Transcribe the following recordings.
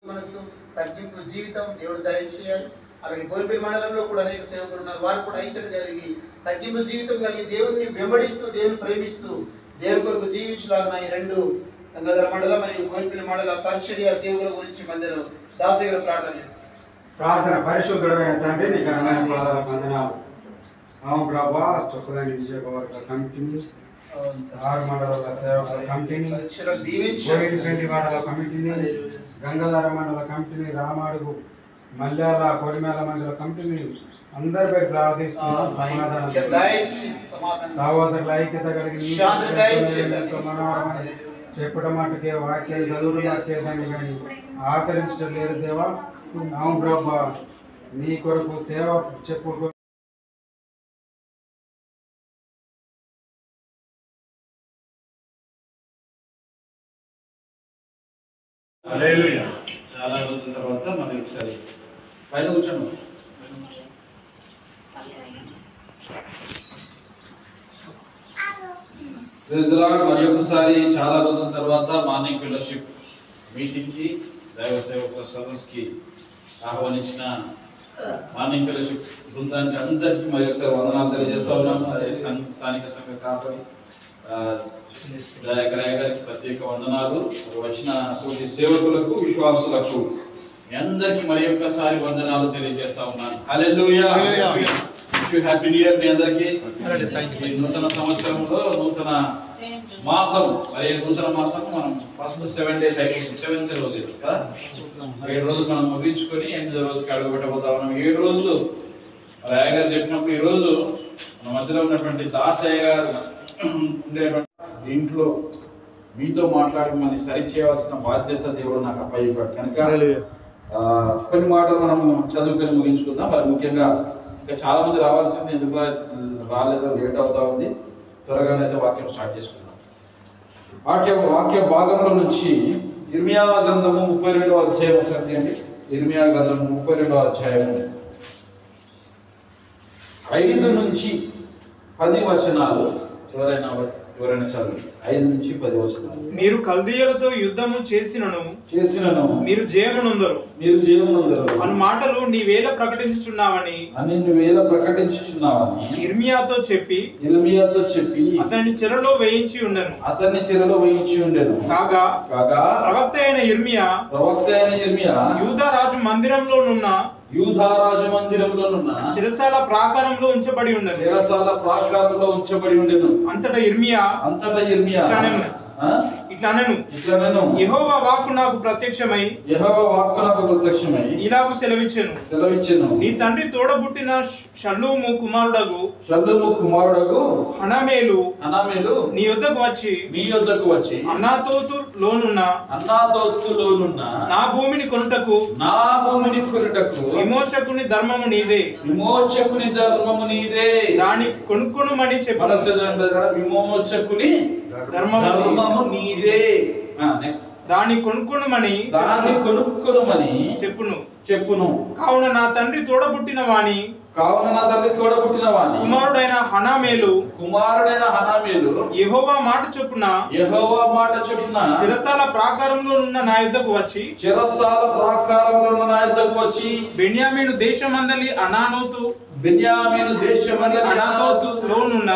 మనసు తగ్గింపు జీవితం దేవుడు దయచేయాలి. అలాగే బోయినపల్లి మండలంలో కూడా అనేక సేవకులు ఉన్నారు. వారు కూడా ఐక్యత కలిగి తగ్గింపు జీవితం కలిగి దేవుని వెంబడిస్తూ దేవుని ప్రేమిస్తూ దేవుని కొరకు జీవించాలన్న ఈ రెండు గంగాధర మండలం మరియు బోయినపల్లి మండల పరిచర్య సేవల గురించి మధ్యలో దాసయ్య గారు ప్రార్థన. పరిశుద్ధుడైన తండ్రి నీకు వందనాలు. అవును ప్రభా, చొక్కదని విజయవర్గ కమిటీని, 6 మండలాల సేవకుల కమిటీని, బోయినపల్లి మండల కమిటీని, గంగాధర మండల కమిటీని, రామాడుగు మల్యాల కొడిమేల మండల కమిటీని అందరిపై ప్రార్థిస్తున్నాం. సమాధానం సహోదరుల ఐక్యత కలిగి చెప్పడం మటుకే వాక్యాలు చదువులు మాకేదని కానీ ఆచరించడం లేదు దేవా. అవును ప్రభా, నీ కొరకు సేవ చెప్పు. చాలా రోజుల తర్వాత మనం ఒకసారి పైన కూర్చోండి. మరి ఒకసారి చాలా రోజుల తర్వాత మార్నింగ్ ఫెలోషిప్ మీటింగ్కి దైవ సేవకుల సదస్సుకి ఆహ్వానించిన మార్నింగ్ ఫెలోషిప్ బృందానికి అందరికీ మరి ఒకసారి వందనాలు తెలియజేస్తా ఉన్నాము. అదే స్థానిక సంఘ కాపరి దయాకరయ్య గారికి ప్రత్యేక వందనాలు. వచ్చిన తోటి సేవకులకు విశ్వాసులకు అందరికీ మరి ఒక్కసారి వందనాలు తెలియజేస్తా ఉన్నాను. హల్లెలూయా. హ్యాపీ న్యూ ఇయర్ మీ అందరికీ. నూతన సంవత్సరంలో నూతన మాసం, మరి నూతన మాసం మనం ఫస్ట్ 7 days అయిపోతుంది. 7th రోజు కదా, 7 రోజులు మనం ముగించుకొని 8వ రోజుకి అడుగు పెట్టబోతా ఉన్నాం. 7 రోజులు మరి అయ్య గారు చెప్పినప్పుడు ఈ రోజు మన మధ్యలో ఉన్నటువంటి దాసయ్య గారు ఉండేటువంటి దీంట్లో మీతో మాట్లాడి మనం సరి చేయవలసిన బాధ్యత దేవుడు నాకు అప్పయ్యాడు కనుక కొన్ని మాటలు మనం చదువుకొని ముగించుకుందాం. మరి ముఖ్యంగా ఇంకా చాలా మంది రావాల్సింది, ఎందుకు రాలేదో లేట్ అవుతా ఉంది. త్వరగానైతే వాక్యం స్టార్ట్ చేసుకుందాం. వాక్య భాగంలో నుంచి ఇర్మియా గ్రంథము 32వ అధ్యాయం సత్యం అండి. ఇర్మియా గ్రంథము 32వ అధ్యాయము 5 నుంచి 10 వచనాలు ఎవరైనా చదువు. 5 నుంచి 10 వచనాలు. మీరు కల్దీయులతో యుద్ధము చేసినను మీరు జయమునందరు అను మాటలు నీవేళ ప్రకటించుచున్నావని ఇర్మియాతో చెప్పి అతన్ని చెరలో వేయించి ఉండెను. కాగా ప్రవక్త అయిన ఇర్మియా యూదా రాజు మందిరంలోనున్న చెరసాల ప్రాకారంలో ఉంచబడి ఉండెను. అంతటా ఇర్మియా ఇట్లనెను, యెహోవా వాక్కు నాకు ప్రత్యక్షమై ఇలాగు సెలవిచ్చెను, నీ తండ్రి తోడబుట్టిన షల్లూము కుమారుడగు హనమేలు నీ యొద్దకు వచ్చి అన్నాతోతులోనున్న నా భూమిని కొనుటకు విమోచకుని ధర్మము నీదే దాని కొనుక్కొనుమని చెప్పాను. విమోచకుని ధర్మము నీదే. దాని కొనుక్కొనుమని చెప్పును. కావున నా తండ్రి తోడబుట్టిన వాని కుమారుడైన హనామేలు యెహోవా మాట చొప్పున చెరసాల ప్రాకారంలో ఉన్న నా యొద్దకు వచ్చి బెన్యామీను దేశమందలి అనాతోతులోనున్న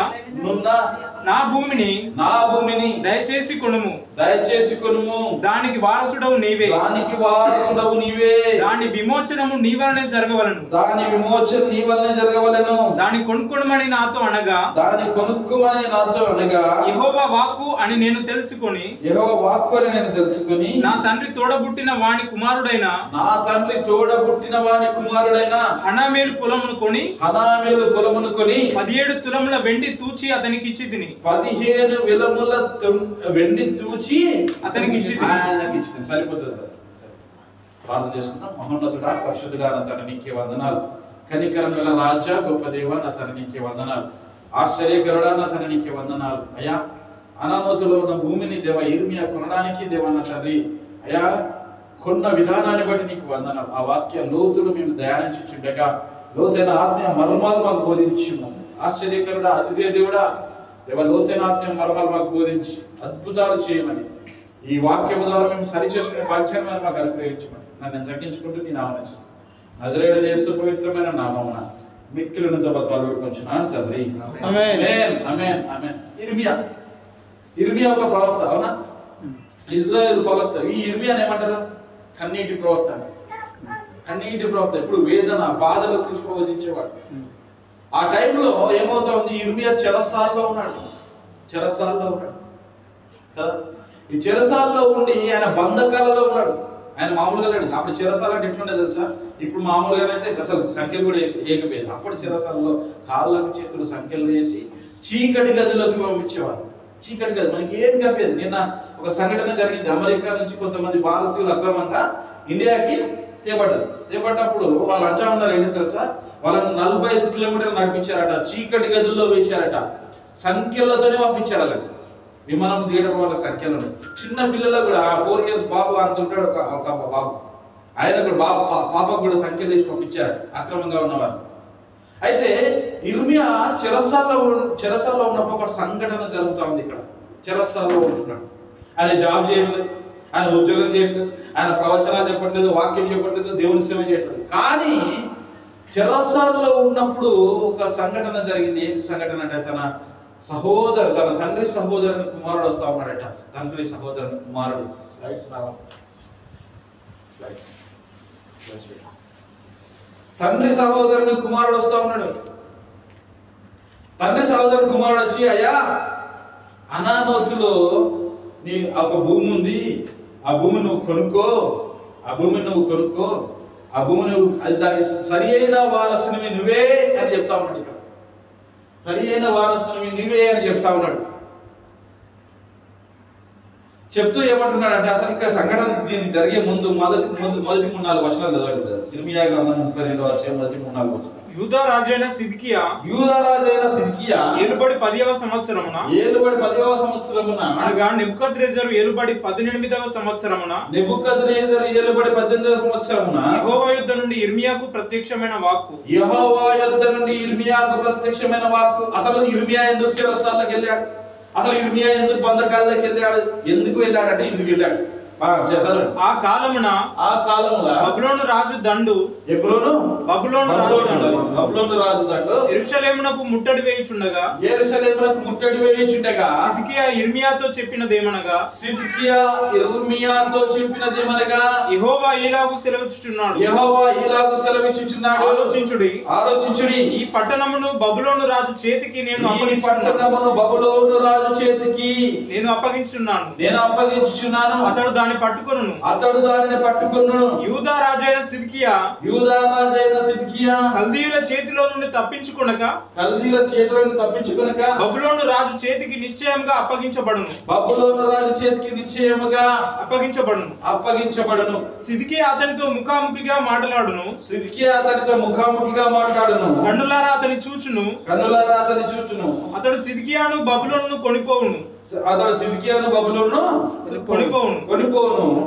నా భూమిని దయచేసి కొనుము. దానికి వారసుడవు నీవే. దాని విమోచనము నీ వలనే జరగవలను. దాని కొనుక్కొనమని నాతో అనగా యెహోవా వాక్కు అని నేను తెలుసుకొని నా తండ్రి తోడబుట్టిన వాని కుమారుడైన హనామేలు పొలమును కొని 17 తులముల వెండి తూచి అతనికి ఇచ్చి తిని 15 విలముల వెండి తూచి అతనికి ఇచ్చి సరిపోతుంది. ప్రార్థన చేసుకుందాం. మహోన్నతుడా, పరిశుద్ధుడా, నా తండ్రి నీకే వందనాలు. కనికరం గల రాజా, గొప్ప దేవ, నా తండ్రి నీకే వందనాలు. ఆశ్చర్యకరుడా, నా తండ్రి నీకే వందనాలు. అయ్యా, అనామతులో ఉన్న భూమిని దేవ ఇర్మియా కొనడానికి దేవ నా తండ్రి అయ్యా కొన్న విధానాన్ని బట్టి నీకు వందనాలు. ఆ వాక్య లోతులు మేము ధ్యానించుచుండగా లోతైన ఆత్మీయ మర్మాలు మాకు బోధించి ఆశ్చర్యకరుడా, అతిథే దేవుడా దేవ లోతైన ఆత్మీయ మర్మాలు మాకు బోధించి అద్భుతాలు చేయమని ఈ వాక్యం ద్వారా మేము సరి చేసుకునే వాక్యాన్ని మాకు అనుగ్రహించమని నన్ను తగ్గించుకుంటూ నీ నామం చేస్తాను. నజరేయుడైన యేసు పవిత్రమైన నామమున మిక్కిలిన జపతాలు వేడుకొంచున్నాను తండ్రి. ఆమేన్ ఆమేన్ ఆమేన్. ఇర్మియా ఒక ప్రవక్త, అవునా? ఇజ్రాయేల్ ప్రవక్త. ఈ ఇర్మియాని ఏమంటారు? కన్నీటి ప్రవక్త. కన్నీటి ప్రవక్త. ఇప్పుడు వేదన బాధల గురించి ప్రవచించేవాడు. ఆ టైంలో ఏమవుతా ఉంది? ఇర్మియా చెరసాల్లో ఉన్నాడు. చెరసాల్లో ఉన్నాడు కదా. ఈ చెరసాల్లో ఉండి ఆయన బంధకాలలో ఉన్నాడు. ఆయన మామూలుగా లేడు. అప్పుడు చెరసాల అంటే ఎట్లుండే తెలుసా? ఇప్పుడు మామూలుగానైతే అసలు సంఖ్యలు కూడా ఏకపోయేది. అప్పుడు చెరసాలలో కాళ్ళకు చేతులు సంఖ్యలు వేసి చీకటి గదిలోకి పంపించేవారు. చీకటి గది మనకి ఏం కనిపించదు. నిన్న ఒక సంఘటన జరిగింది. అమెరికా నుంచి కొంతమంది భారతీయులు అక్రమంగా ఇండియాకి తేబడ్డప్పుడు వాళ్ళు అంటా ఉన్నారు ఏంటి తెలుసా? వాళ్ళని 45 కిలోమీటర్లు నడిపించారట. చీకటి గదుల్లో వేశారట. సంఖ్యలతోనే పంపించారు. అలాగే విమానం తీయడం వాళ్ళ సంఖ్యలు ఉన్నాయి. చిన్న పిల్లలు కూడా 4 years బాబు అంత ఉంటాడు. ఒక బాబు ఆయన కూడా పాపకు కూడా సంఖ్యలు వేసి పంపించారు అక్రమంగా ఉన్నవారు. అయితే ఇర్మియా చెరసాల్లో ఉన్నప్పుడు ఒక సంఘటన జరుగుతూ ఉంది. ఇక్కడ చెరసాల్లో ఉంటున్నాడు. ఆయన జాబ్ చేయట్లేదు, ఆయన ఉద్యోగం చేయట్లేదు, ఆయన ప్రవచనాలు చెప్పట్లేదు, వాక్యం చెప్పట్లేదు, దేవుని సేవ చేయట్లేదు. కానీ చెరసాల్లో ఉన్నప్పుడు ఒక సంఘటన జరిగింది. ఏంటి సంఘటన అంటే తన తండ్రి సహోదరుని కుమారుడు వస్తా ఉన్నాడట. తండ్రి సహోదరుని కుమారుడు తండ్రి సహోదరుని కుమారుడు వస్తా ఉన్నాడు. తండ్రి సహోదరుని కుమారుడు వచ్చి, అయ్యా అనానోతులో నీ ఒక భూమి ఉంది, ఆ భూమి నువ్వు కొనుక్కో, ఆ భూమి నువ్వు అది దానికి సరి అయిన వారసుని నువ్వే అని చెప్తా ఉన్నాడు. ఇక్కడ సరి అయిన వారసుని నువ్వే అని చెప్తా ఉన్నాడు. చెప్తూ ఏమంటున్నాడు అంటే అసలు ఇక్కడ సంఘటన దీనికి జరిగే ముందు మొదటి 3-4 వచనాలు చదవండి. ఇర్మియా గ్రంథం 32వ అధ్యాయం మొదటి 3-4 వచనాలు. యూదా రాజైన సిద్కియా ఏలుబడి 10వ సంవత్సరమున అనగా నెబుకద్నెజరు ఏలుబడి 18వ సంవత్సరమున యెహోవా యొద్ద నుండి ఇర్మియాకు ప్రత్యక్షమైన వాక్కు. అసలు ఇర్మియా ఎందుకు చెరసాలకు వెళ్ళాడు? అసలు ఇర్మియా ఎందుకు బంధకాల్లోకి వెళ్ళాడు? ఎందుకు వెళ్ళాడంటే ఇందుకు వెళ్ళాడు. ఆ కాలమున బబులోను రాజు దండు యెరూషలేమునకు ముట్టడి వేయుచుండగా సిద్కియా ఇర్మియాతో చెప్పినదేమనగా యెహోవా ఈలాగు సెలవిచ్చుచున్నాడు. ఆలోచించుడి, ఈ పట్టణమును బబులోను రాజు చేతికి నేను అప్పగించున్నాను. అతడు దాన్ని పట్టుకొనును. యూదా రాజైన సిద్కియా కల్దీయుల చేతిలో నుండి తప్పించుకొనక బబులోను రాజు చేతికి నిశ్చయముగా అప్పగించబడును. సిద్కియా అతనితో ముఖాముఖిగా మాట్లాడును. కన్నులారా అతని చూచును. అతడు సిద్కియాను బబులోను కొనిపోవును.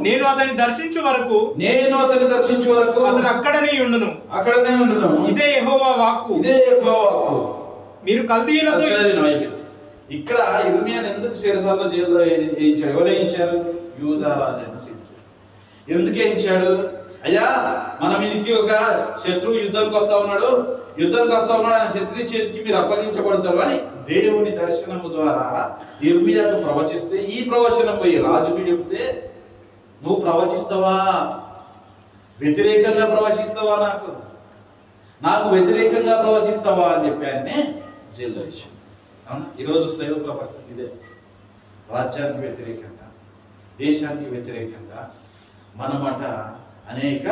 నేను అతని దర్శించు వరకు అతడు అక్కడనే ఉండును. ఇదే యెహోవా వాక్కు. మీరు కల్దీయులతో. ఇక్కడ ఇర్మియాను ఎందుకు చెరసాలలో జైల్లో వేయించాడు? ఎవరు వేయించారు? యూదా రాజైన సిద్కియా. ఎందుకు వేయించాడు? అయ్యా మన మీదకి ఒక శత్రువు యుద్ధానికి వస్తా ఉన్నాడు, ఆయన శత్రు చేతికి మీరు అప్పగించబడతారు అని దేవుని దర్శనము ద్వారా ఇర్మియాకు ప్రవచిస్తే, ఈ ప్రవచనం పోయి రాజుకు చెప్తే, నువ్వు ప్రవచిస్తావా? వ్యతిరేకంగా ప్రవచిస్తావా? నాకు వ్యతిరేకంగా ప్రవచిస్తావా అని చెప్పి ఆయన్ని జైలు వేశాడు. అవునా? ఈరోజు సేవకుల పరిస్థితి ఇదే. రాజ్యానికి వ్యతిరేకంగా, దేశానికి వ్యతిరేకంగా మనమాట అనేక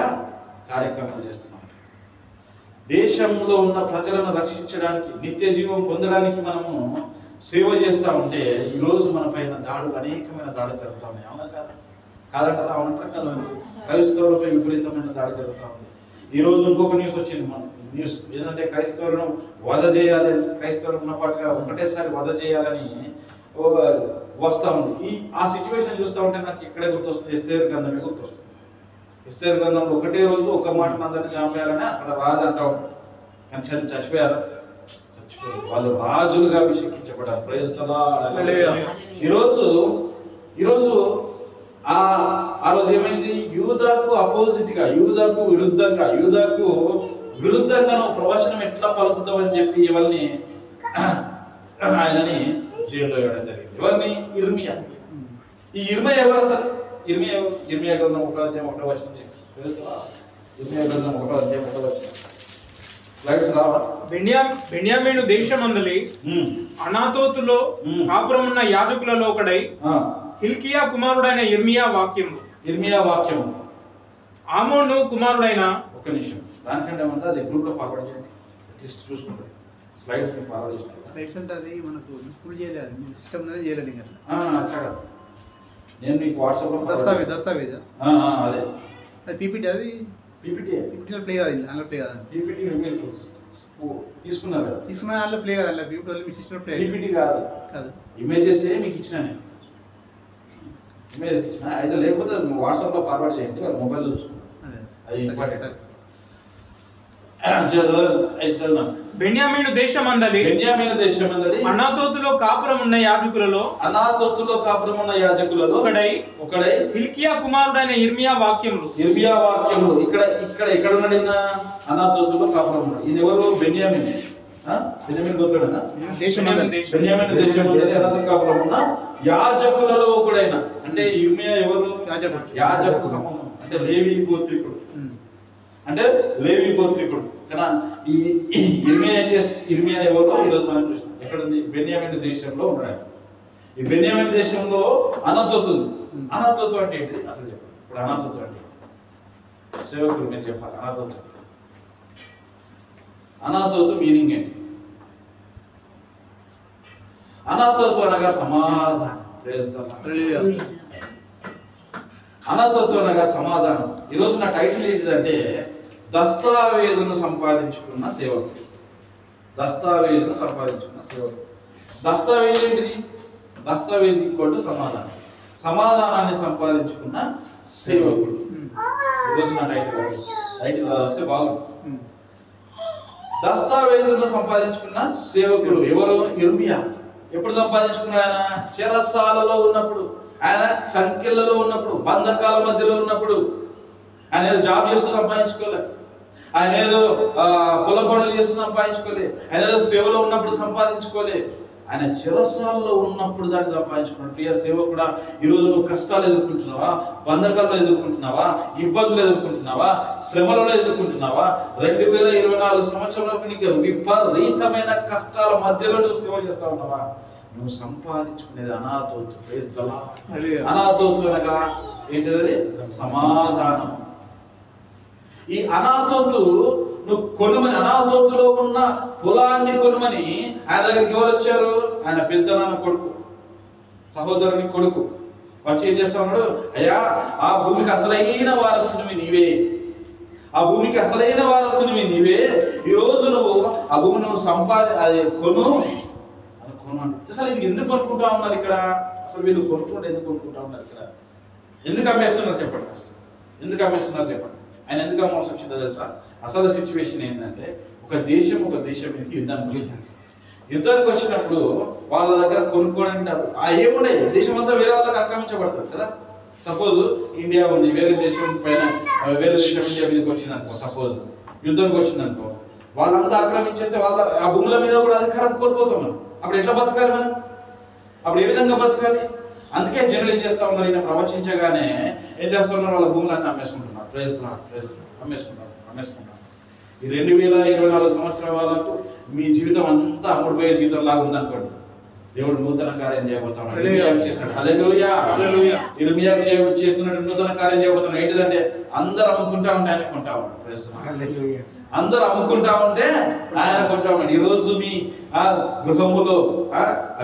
కార్యక్రమాలు చేస్తున్నాం. దేశంలో ఉన్న ప్రజలను రక్షించడానికి, నిత్య జీవం పొందడానికి మనము సేవ చేస్తూ ఉంటే ఈరోజు మన పైన అనేకమైన దాడులు జరుగుతూ ఉన్నాయి. అవునా కాదంటారా? అవునంటారా కదా? క్రైస్తవులపై విపరీతమైన దాడి జరుగుతూ ఉంది. ఈరోజు ఇంకొక న్యూస్ వచ్చింది. మన న్యూస్ ఏంటంటే క్రైస్తవులను వధ చేయాలి, క్రైస్తవులు ఉన్నపాటుగా ఒకటేసారి వధ చేయాలని వస్తూ ఉంది. ఆ సిచ్యువేషన్ చూస్తూ ఉంటే నాకు ఇక్కడే గుర్తొస్తుంది, ఎస్తేరు గ్రంథమే గుర్తొస్తుంది. ఎస్తేరు గ్రంథంలో ఒకటే రోజు ఒక మాట అందరినీ చంపేయాలని అక్కడ రాజు అంటా ఉంటాడు. కానీ చచ్చిపోయారు. వాళ్ళు రాజులుగా అభిషేకించబడ్డారు. ఈరోజు ఆ రోజు ఏమైంది? యూదాకు అపోజిట్ గా, యూదాకు విరుద్ధంగా నువ్వు ప్రవచనం ఎట్లా పలుకుతావు అని చెప్పి ఎవరిని ఆయనని జైల్లో వేయడం జరిగింది. ఎవరిని? ఇర్మియా. ఈ ఇర్మియా ఎవరు అసలు? ఇర్మియా గ్రంథం 1వ అధ్యాయం 1వ వచనం. ఇర్మియా గ్రంథం 1వ అధ్యాయం 1వ వచనం. స్లైడ్స్ రావా? బెన్యామీను దేశమందలి అనాతోతులో కాపురమున్న యాజకులలో ఒకడై హిల్కియా కుమారుడైన ఇర్మియా వాక్యము ఆమోను కుమారుడైన. ఒక్క నిమిషం, దానికంటే ఏమంటే అది గ్రూప్ లో ఫార్వర్డ్ చేయండి, జస్ట్ చూసుకుంటారు. స్లైడ్స్ మీకు ఫార్వర్డ్ చేస్తాను. స్లైడ్స్ అంటే అది మనకు ఫుల్ చేయలేదు, సిస్టమ్ అనేది చేయలేదు. ఇంకా అట్లా నేను మీకు వాట్సాప్ లో దస్తావేజా అదే అది పీపీటీ, అది పీపీటీలో ప్లే కాదు, అందులో ప్లే కాదు. పీపీటీ తీసుకున్నారు కదా, తీసుకున్న దాంట్లో ప్లే కాదు, అందులో పీపీటీ మీ సిస్టమ్ ప్లే. పీపీటీ కాదు, ఇమేజెస్ మీకు ఇచ్చిన, ఇమేజ్ ఇచ్చిన. అయితే లేకపోతే వాట్సాప్ లో ఫార్వర్డ్ చేయండి, మొబైల్ చూసుకుంటాం. అది ఇంపార్టెంట్. బెన్యామీను దేశమందలి అనాతోతులో కాపురం ఉన్న యాజకులలో ఒకడై హిల్కియా కుమారుడైన ఇర్మియా వాక్యములు. ఇక్కడ ఎక్కడ ఉన్నాడు? అనాతోతులో కాపురం ఉన్నాడు. ఇది ఎవరు? బెన్యామీన్. బెన్యామీన్ గోత్రుడేనా? బెన్యామీన్ దేశమందలి అనాతోతులో కాపురం ఉన్న యాజకులలో ఒకడైన. అంటే ఇర్మియా ఎవరు? యాజకు సమూహం, అంటే లేవి గోత్రికుడు. కదా ఈ ఇర్మియా ఎవరో ఈరోజు మనం చూస్తాం. ఎక్కడ ఉంది? బెన్యామీను దేశంలో ఉన్నాడు. ఈ బెన్యామీను దేశంలో అనాతోతు ఉంది. అనాతోతు అంటే ఏంటి అసలు చెప్పండి. ఇప్పుడు అనాతోతు అంటే సేవకులు మీరు చెప్పాలి. అనాతోతు మీనింగ్ ఏంటి? అనాతోతు అనగా సమాధానం. అనాతోతు అనగా సమాధానం. ఈరోజు నా టైటిల్ ఏంటిదంటే దస్తావేజును సంపాదించుకున్న సేవకుడు. దస్తావేజు ఏంటిది? దస్తావేజు ఈక్వల్ సమాధానం. సమాధానాన్ని సంపాదించుకున్న సేవకుడు. ఈరోజు నా టైటిల్ వస్తే బాగుంది. దస్తావేజును సంపాదించుకున్న సేవకుడు ఎవరు? ఇర్మియా. ఎప్పుడు సంపాదించుకున్నాడు? ఆయన చెరసాలలో ఉన్నప్పుడు, ఆయన సంఖ్యలలో ఉన్నప్పుడు, బంధకాల మధ్యలో ఉన్నప్పుడు. ఆయన ఏదో జాబ్ చేస్తూ సంపాదించుకోలే, ఆయన ఏదో పొలం పనులు చేస్తూ సంపాదించుకోలే, ఆయన ఏదో సేవలో ఉన్నప్పుడు సంపాదించుకోలే. ఆయన చెరసాలలో ఉన్నప్పుడు దాన్ని సంపాదించుకున్నాడు. ప్రియ సేవకుడా, ఈరోజు నువ్వు కష్టాలు ఎదుర్కొంటున్నావా? బంధకాల్లో ఎదుర్కొంటున్నావా? ఇబ్బందులు ఎదుర్కొంటున్నావా? శ్రమలలో ఎదుర్కొంటున్నావా? 2024 సంవత్సరంలో నీకు విపరీతమైన కష్టాల మధ్యలో నువ్వు సేవ చేస్తా ఉన్నావా? నువ్వు సంపాదించుకునేది అనాతోతు. అనాతోతు అనగా ఏంటిది? సమాధానం. ఈ అనాతోతు నువ్వు కొనుమని, అనాతోతులో ఉన్న పొలాన్ని కొనుమని ఆయన దగ్గరికి ఎవరు వచ్చారు? ఆయన పెద్దనాన్న కొడుకు, సహోదరుని కొడుకు వచ్చి ఏం చేస్తా ఉన్నాడు? అయ్యా, ఆ భూమికి అసలైన వారసునివి నీవే, ఆ భూమికి అసలైన వారసునివి నీవే. ఈరోజు నువ్వు ఆ భూమి నువ్వు అది కొను. అసలు ఇది ఎందుకు కొనుక్కుంటా ఉన్నారు ఇక్కడ? అసలు వీళ్ళు కొనుక్కుంటే ఎందుకు కొనుక్కుంటా ఉన్నారు ఇక్కడ? ఎందుకు అమ్మేస్తున్నారు చెప్పండి? ఫస్ట్ ఎందుకు అమ్మేస్తున్నారు చెప్పండి? ఆయన ఎందుకు అమ్మాల్సి వచ్చిందో తెలుసా? అసలు సిచ్యువేషన్ ఏంటంటే, ఒక దేశం మీదకి యుద్ధానికి వచ్చినప్పుడు వాళ్ళ దగ్గర కొనుక్కోవడానికి ఏముండే, దేశం అంతా వేరే వాళ్ళకి ఆక్రమించబడుతుంది కదా. సపోజ్ ఇండియా ఉంది, వేరే దేశం పైన వేరే దేశం ఇండియా మీదకి వచ్చింది అనుకో, సపోజ్ యుద్ధానికి వచ్చింది అనుకో, వాళ్ళంతా ఆక్రమించేస్తే వాళ్ళ ఆ భూముల మీద కూడా అధికారం కోల్పోతాం మనం. అప్పుడు ఎట్లా బతకాలి మనం? అప్పుడు ఏ విధంగా బతకాలి? అందుకే జనులు ఏం చేస్తా ఉన్నారు? ఈయన ప్రవచించగానే ఏం చేస్తా ఉన్నారు? వాళ్ళ భూములన్నీ అమ్మేసుకుంటున్నారు. అమ్మేసుకుంటున్నారు. ఈ 2024 సంవత్సరం వాళ్ళకు మీ జీవితం అంతా అమ్ముడుపోయే జీవితం లాగా ఉందనుకోండి. దేవుడు నూతన కార్యం చేయబోతున్నాడు. ఇర్మియా చేస్తున్నట్టు నూతన కార్యం చేయబోతున్నాడు. ఏంటిదంటే అందరు అమ్ముకుంటా ఉంటే ఆయన కొంటా ఉంటాడు. అందరు అమ్ముకుంటా ఉంటే ఆయన కొంటా ఉన్నాడు. ఈ రోజు మీ ఆ గృహములో ఆ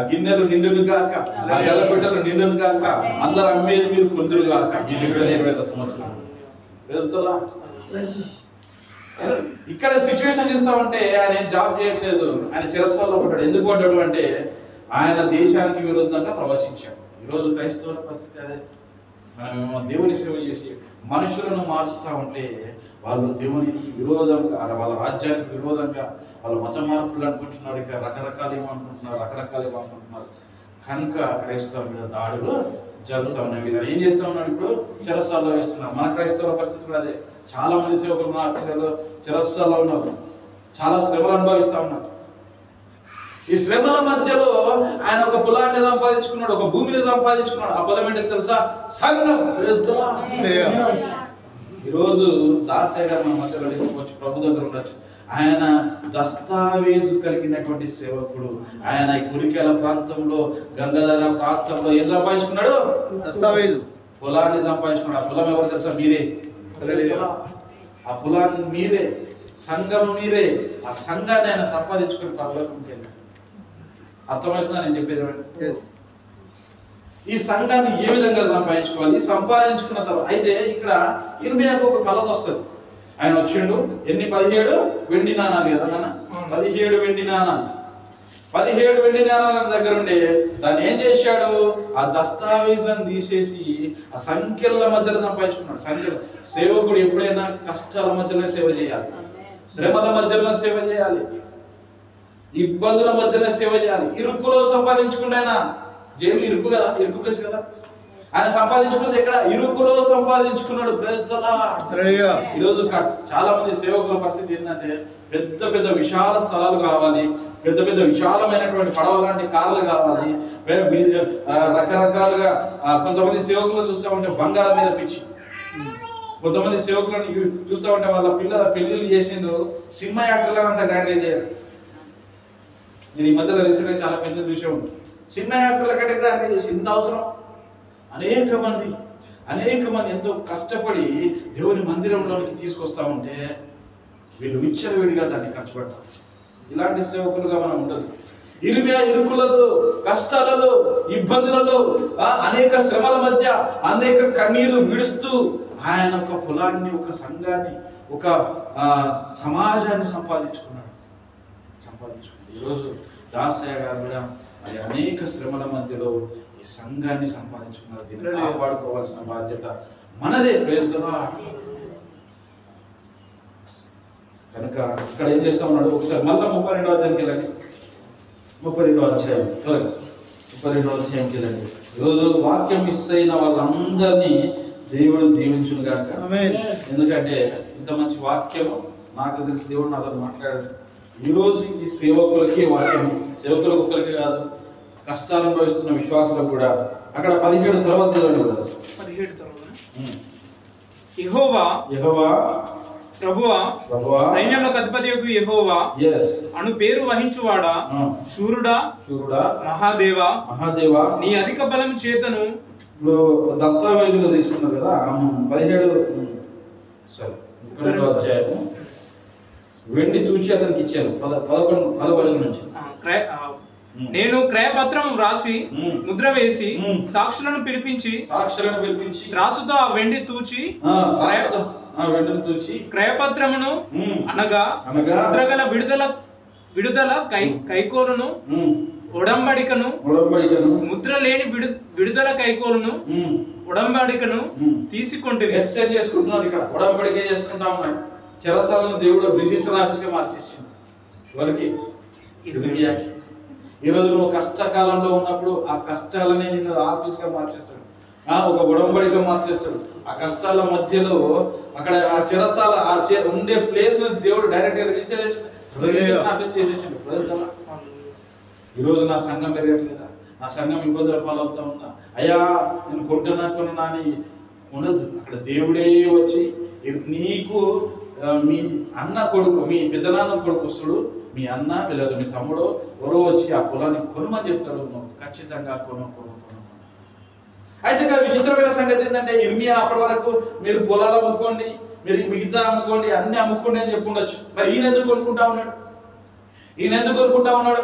గిన్నెలు నిండును కాక, ఆ గల్లబిడ్డలు నిండును కాక, అందరు అమ్మేది మీరు కొందరు కాక. 2025 సంవత్సరం ఇక్కడ సిచ్యువేషన్ చూస్తామంటే ఆయన ఏం జాబ్ చేయట్లేదు, ఆయన చిరస్థాయిలో పడ్డాడు. ఎందుకు పడ్డాడు అంటే ఆయన దేశానికి విరుద్ధంగా ప్రవచించాడు. ఈరోజు క్రైస్తవుల పరిస్థితి అదే. మనమేమో దేవుని సేవ చేసి మనుషులను మార్చుతా ఉంటే వాళ్ళు దేవునికి విరోధంగా, వాళ్ళ రాజ్యానికి విరోధంగా, వాళ్ళ మత మార్పులు అనుకుంటున్నారు, ఇక రకరకాలు ఏమనుకుంటున్నారు. కనుక క్రైస్తవుల మీద దాడులు జరుగుతూ ఉన్నాయి. వీళ్ళు ఏం చేస్తూ ఉన్నాడు? ఇప్పుడు చెరసాల్లో వేస్తున్నారు. మన క్రైస్తవుల పరిస్థితి కూడా అదే. చాలా మంది సేవకులు ఆర్థికలో చెరసాల్లో ఉన్నారు, చాలా శ్రమలు అనుభవిస్తూ ఉన్నారు. ఈ శ్రమల మధ్యలో ఆయన ఒక పొలాన్ని సంపాదించుకున్నాడు, ఒక భూమిని సంపాదించుకున్నాడు. ఆ పొలం ఏంటో తెలుసా? సంఘం. ఈరోజు దాసయ్య గారు మన మధ్యలో లేకపోవచ్చు, ప్రభు దగ్గర ఉండొచ్చు. ఆయన దస్తావేజు కలిగినటువంటి సేవకుడు. ఆయన ఈ కురికేల ప్రాంతంలో, గంగాధర ప్రాంతంలో ఏం సంపాదించుకున్నాడు? దస్తావేజు, పొలాన్ని సంపాదించుకున్నాడు. ఆ పొలం ఎవరు తెలుసా? మీరే. ఆ పొలాన్ని మీరే, సంఘం మీరే. ఆ సంఘాన్ని ఆయన సంపాదించుకుని పరలోకంకి వెళ్ళాడు. అర్థమవుతుందా నేను చెప్పేది? ఈ సంఘాన్ని ఏ విధంగా సంపాదించుకోవాలి? సంపాదించుకున్న తర్వాత అయితే ఇక్కడ ఇర్మియాకు ఒక కలత వస్తుంది. ఆయన వచ్చిండు, ఎన్ని 17 వెండి నాణాలు కదా నాన్న? 17 వెండి నాణాలు. 17 వెండి నాణాల దగ్గర ఉండే దాన్ని ఏం చేశాడు? ఆ దస్తావేజులను తీసేసి ఆ సంఖ్యల మధ్యలో సంపాదించుకున్నాడు. సంఖ్యలు. సేవకుడు ఎప్పుడైనా కష్టాల మధ్యలో సేవ చేయాలి, శ్రమల మధ్యలో సేవ చేయాలి, ఇబ్బందుల మధ్యలో సేవ చేయాలి. ఇరుకులో సంపాదించుకుంటే ఆయన జైలు ఇరుకు కదా, ఇరుకు ప్లేస్ కదా. ఆయన సంపాదించుకున్నది ఎక్కడ? ఇరుకులో సంపాదించుకున్నాడు. ఈరోజు చాలా మంది సేవకుల పరిస్థితి ఏంటంటే పెద్ద పెద్ద విశాల స్థలాలు కావాలి, పెద్ద పెద్ద విశాలమైనటువంటి పడవ లాంటి కార్లు కావాలి, రకరకాలుగా. కొంతమంది సేవకులను చూస్తూ ఉంటే బంగారం మీద పిచ్చి, కొంతమంది సేవకులను చూస్తూ ఉంటే వాళ్ళ పిల్లల పెళ్లిళ్ళు చేసిండ్రు సినిమా యాక్టర్లను అంత గ్రాండ్గా చేయరు. నేను ఈ మధ్యలో రీసెంట్గా చాలా పెళ్లి చూసే ఉంటాను. సినిమా యాక్టర్ల కంటే గ్రాండ్గా చేసి ఇంత అవసరం? అనేక మంది ఎంతో కష్టపడి దేవుని మందిరంలోనికి తీసుకొస్తా ఉంటే వీళ్ళు విచ్చలవిడిగా దాన్ని ఖర్చు పెడతారు. ఇలాంటి సేవకులుగా మనం ఉండదు. ఇరుమియా ఇరుకులలో, కష్టాలలో, ఇబ్బందులలో, అనేక శ్రమల మధ్య అనేక కన్నీరు విడుస్తూ ఆయన ఒక పొలాన్ని, ఒక సంఘాన్ని, ఒక సమాజాన్ని సంపాదించుకున్నాడు. ఈరోజు దాసయ్య గారు కూడా మరి అనేక శ్రమల మధ్యలో ఈ సంఘాన్ని సంపాదించుకున్నారు. దీన్ని కాపాడుకోవాల్సిన బాధ్యత మనదే. Praise the Lord. కనుక ఇక్కడ ఏం చేస్తా ఉన్నాడు? ఒకసారి మళ్ళీ 32వ అధ్యాయంకి వెళ్ళండి. 32వ అధ్యాయం త్వరగా 32వ అధ్యాయంకి వెళ్ళండి. ఈరోజు వాక్యం మిస్ అయిన వాళ్ళందరినీ దేవుడు దీవించును గాక. ఎందుకంటే ఇంత మంచి వాక్యము నాకు తెలిసి దేవుడు నాతో మాట్లాడాడు. ఈరోజు ఈ సేవకులకి వాక్యం, సేవకులకు ఒక్కరికి కాదు, కష్టాలు అనుభవిస్తున్న విశ్వాసులకు కూడా. అక్కడ 17 తర్వాత చదవండి. 17 తర్వాత యెహోవా ప్రభువా సైన్యంలోకి అధిపతియగు యెహోవా అను పేరు వహించువాడా, శూరుడా మహాదేవా నీ అధిక బలం చేతను. దస్తావేజులు తీసుకున్నారు కదా 17 అధ్యాయము. వెండి తూచి అతనికి ఇచ్చారు. 11 నుంచి. నేను క్రయపత్రం వ్రాసి ముద్ర వేసి సాక్షులను పిలిపించి త్రాసుతో ఆ వెండిని తూచి క్రయపత్రమును అనగా ముద్రగల విడుదల కైకోలును ఉడంబడికను ముద్ర లేని విడుదల కైకోలును ఉడంబడికను తీసుకుంటుంది. ఎక్స్చేంజ్ చేసుకుంటున్నారు. ఇక్కడ ఉడంబడిక చేసుకుంటా ఉన్నాడు. చెరసాలను దేవుడు రిజిస్టర్ ఆఫీస్ గా మార్చేసింది వాళ్ళకి. ఈ రోజు నువ్వు కష్టకాలంలో ఉన్నప్పుడు ఆ కష్టాలని నిన్ను ఆఫీస్ గా మార్చేస్తాడు, ఒక ఉడంబడిగా మార్చేస్తాడు. ఆ కష్టాల మధ్యలో అక్కడ ఆ చెరసాల ఉండే ప్లేస్ దేవుడు డైరెక్ట్ గా రిజిస్ట్రేషన్ ఆఫీస్ చేసేసాడు. ఈరోజు నా సంఘం పెరగట్లేదా, నా సంఘం ఇబ్బందుల పాలవుతా ఉందా, అయ్యా నేను కొన్నా అని ఉండదు. అక్కడ దేవుడే వచ్చి నీకు మీ అన్న కొడుకు, మీ పెద్దనాన్న కొడుకు వస్తుడు, మీ అన్న లేదా మీ తమ్ముడు ఎవరో వచ్చి ఆ పొలాన్ని కొనమని చెప్తాడు. ఖచ్చితంగా కొను. అయితే ఇక్కడ విచిత్రమైన సంగతి ఏంటంటే ఇర్మియా అప్పటి వరకు మీరు పొలాలు అమ్ముకోండి, మీరు మిగతా అమ్ముకోండి, అన్ని అమ్ముకోండి అని చెప్పి ఉండొచ్చు. మరి ఈయన ఎందుకు కొనుక్కుంటా ఉన్నాడు?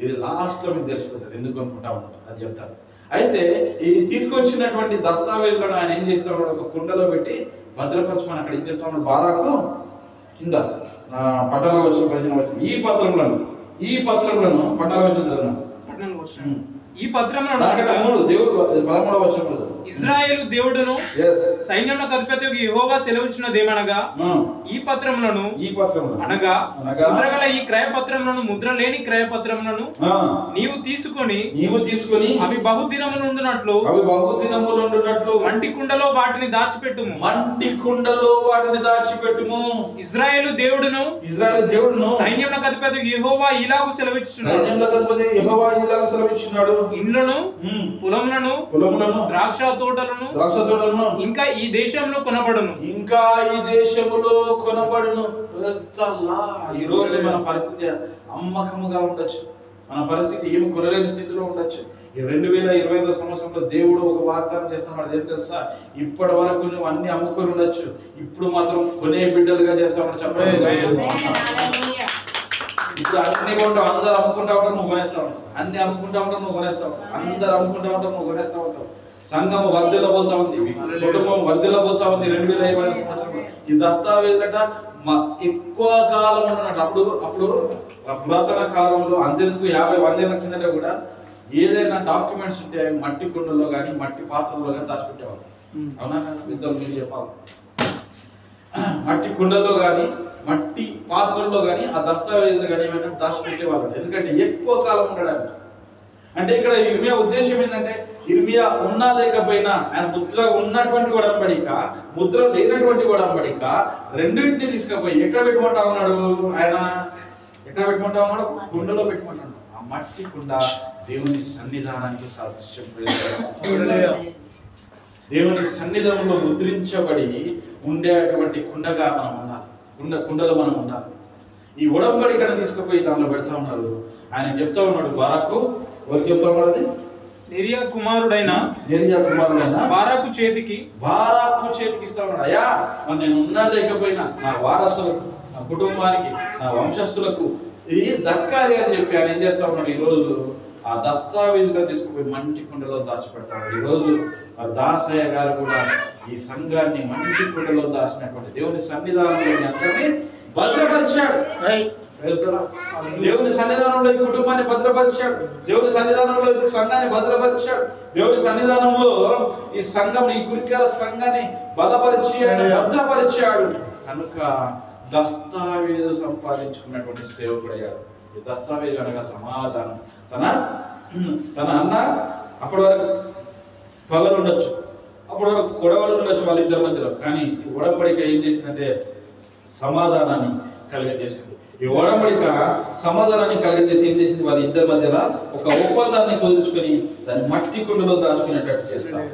ఇది లాస్ట్ లో మీకు తెలిసిపోతుంది ఎందుకు కొనుక్కుంటా ఉన్నాడు, అది చెప్తాను. అయితే ఈ తీసుకొచ్చినటువంటి దస్తావేజులను ఆయన ఏం చేస్తా ఉన్నాడు? ఒక కుండలో పెట్టి భద్రపరచుకొని అక్కడ ఏం చెప్తా ఉన్నాడు? బారాకు కింద పట్టణాలు వచ్చిన ఈ పత్రములను పట్టణాలు వచ్చిన ఈ పత్రములను దేవుడు 13వ వచనంలో ఇశ్రాయేలు దేవుడును సైన్యములకు అధిపతి యెహోవా సెలవిచ్చినదేమనగా ఈ పత్రములను అనగా ముద్రగల ఈ క్రయపత్రములను ముద్ర లేని క్రయపత్రములను నీవు తీసుకొని అవి బహుదినములుండునట్లు మంటి కుండలో వాటిని దాచిపెట్టుము ఇశ్రాయేలు దేవుడును సైన్యములకు అధిపతి యెహోవా ఇలాగు సెలవిచ్చుచున్నాడు ఇండ్లను పొలములను ద్రాక్ష తోటలను ఇంకా ఈ దేశంలో కొనబడును ఈ రోజు మన పరిస్థితి అమ్మకముగా ఉండొచ్చు, మన పరిస్థితి ఏమి కొనలేని స్థితిలో ఉండొచ్చు. ఈ 2025 సంవత్సరంలో దేవుడు ఒక వాగ్దానం చేస్తున్నాడు. ఏం తెలుసా? ఇప్పటి వరకు నువ్వు అన్ని అమ్ముకొని ఉండొచ్చు, ఇప్పుడు మాత్రం కొనే బిడ్డలుగా చేస్తామని చెప్పలేదు. ఇప్పుడు అన్ని కొంటావు, అందరు అమ్ముకుంటా ఉంటారు, నువ్వు కొనేస్తావు. అన్ని అమ్ముకుంటా ఉంటావు, నువ్వు కొనేస్తావు. అందరు అమ్ముకుంటా ఉంటావు, నువ్వు కొనేస్తా ఉంటావు. సంఘం వర్ధిల్లబోతా ఉంది, కుటుంబం వర్ధిల్లబోతా ఉంది. 2025 సంవత్సరంలో ఈ దస్తావేజులట ఎక్కువ కాలం ఉన్నట్టు. అప్పుడు పురాతన కాలంలో అంతెందుకు 50-100 ఏళ్ల కిందట కూడా ఏదైనా డాక్యుమెంట్స్ ఉంటే మట్టి కుండలో కానీ మట్టి పాత్రలో కానీ దాచిపెట్టేవాళ్ళు. అవునా? ఇద్దరు మీరు చెప్పాలి. మట్టి కుండలో కానీ మట్టి పాత్రల్లో కానీ ఆ దస్తావేజులు కానీ ఏమైనా దాచిపెట్టేవాళ్ళు, ఎందుకంటే ఎక్కువ కాలం ఉండడానికి. అంటే ఇక్కడ ఇర్మియా ఉద్దేశం ఏంటంటే, ఇర్మియా ఉన్నా లేకపోయినా ఆయన ముద్ర ఉన్నటువంటి ఒడంబడిక, ముద్ర లేనటువంటి ఒడంబడిక రెండింటిని తీసుకుపోయి ఎక్కడ పెట్టుకుంటా ఉన్నాడు ఆయన? ఎక్కడ పెట్టుకుంటా ఉన్నాడు? కుండలో పెట్టుకుంటాడు. ఆ మట్టి కుండ దేవుని సన్నిధానానికి సాదృశ్యం. దేవుని సన్నిధానంలో ముద్రించబడి ఉండేటువంటి కుండగా మనం ఉండాలి. కుండలో మనం ఉండాలి. ఈ ఒడంబడికను తీసుకుపోయి దానిలో పెడతా ఉన్నారు. ఆయన చెప్తా ఉన్నాడు బారాకు. ఎవరికి చెప్తా ఉన్నాడు? నెరియా కుమారుడైన బారాకు చేతికి ఇస్తా ఉన్నాడు. అయ్యా నేను ఉన్నా లేకపోయినా నా వారసులకు, నా కుటుంబానికి, నా వంశస్థులకు ఇది దక్కాలి అని చెప్పి ఆయన ఏం చేస్తా ఉన్నాడు? ఈ రోజు ఆ దస్తావేజులో తీసుకుపోయి మంచి కుండలో దాచిపెడతాడు. ఈ రోజు దాసయ్య గారు కూడా ఈ సంఘాన్ని మంచి కుండలో దాచినటువంటి దేవుని సన్నిధానంలో అందరినీ భద్రపరిచాడు. దేవుని సన్నిధానంలో ఈ కుటుంబాన్ని భద్రపరిచాడు. దేవుని సన్నిధానంలో ఈ సంఘాన్ని భద్రపరిచాడు. దేవుని సన్నిధానంలో ఈ సంఘం, ఈ కురికాల సంఘాన్ని భద్రపరిచాడు. కనుక దస్తావేజు సంపాదించుకున్నటువంటి సేవకుడయ్యాడు. ఈ దస్తావేజు అనగా సమాధానం. తన అన్న అప్పటి వరకు పగలు ఉండొచ్చు, అప్పటి వరకు గొడవలు ఉండొచ్చు వాళ్ళిద్దరి మధ్యలో, కానీ ఒడంబడిక ఏం చేసిందంటే సమాధానాన్ని కలిగజేసింది. ఈ ఒడంబడిక సమాధానాన్ని కలిగజేసి ఏం చేసింది? వాళ్ళ ఇద్దరి మధ్యలో ఒక ఒప్పందాన్ని కుదుర్చుకొని దాన్ని మట్టి కుండలో దాచుకునేటట్టు చేస్తారు.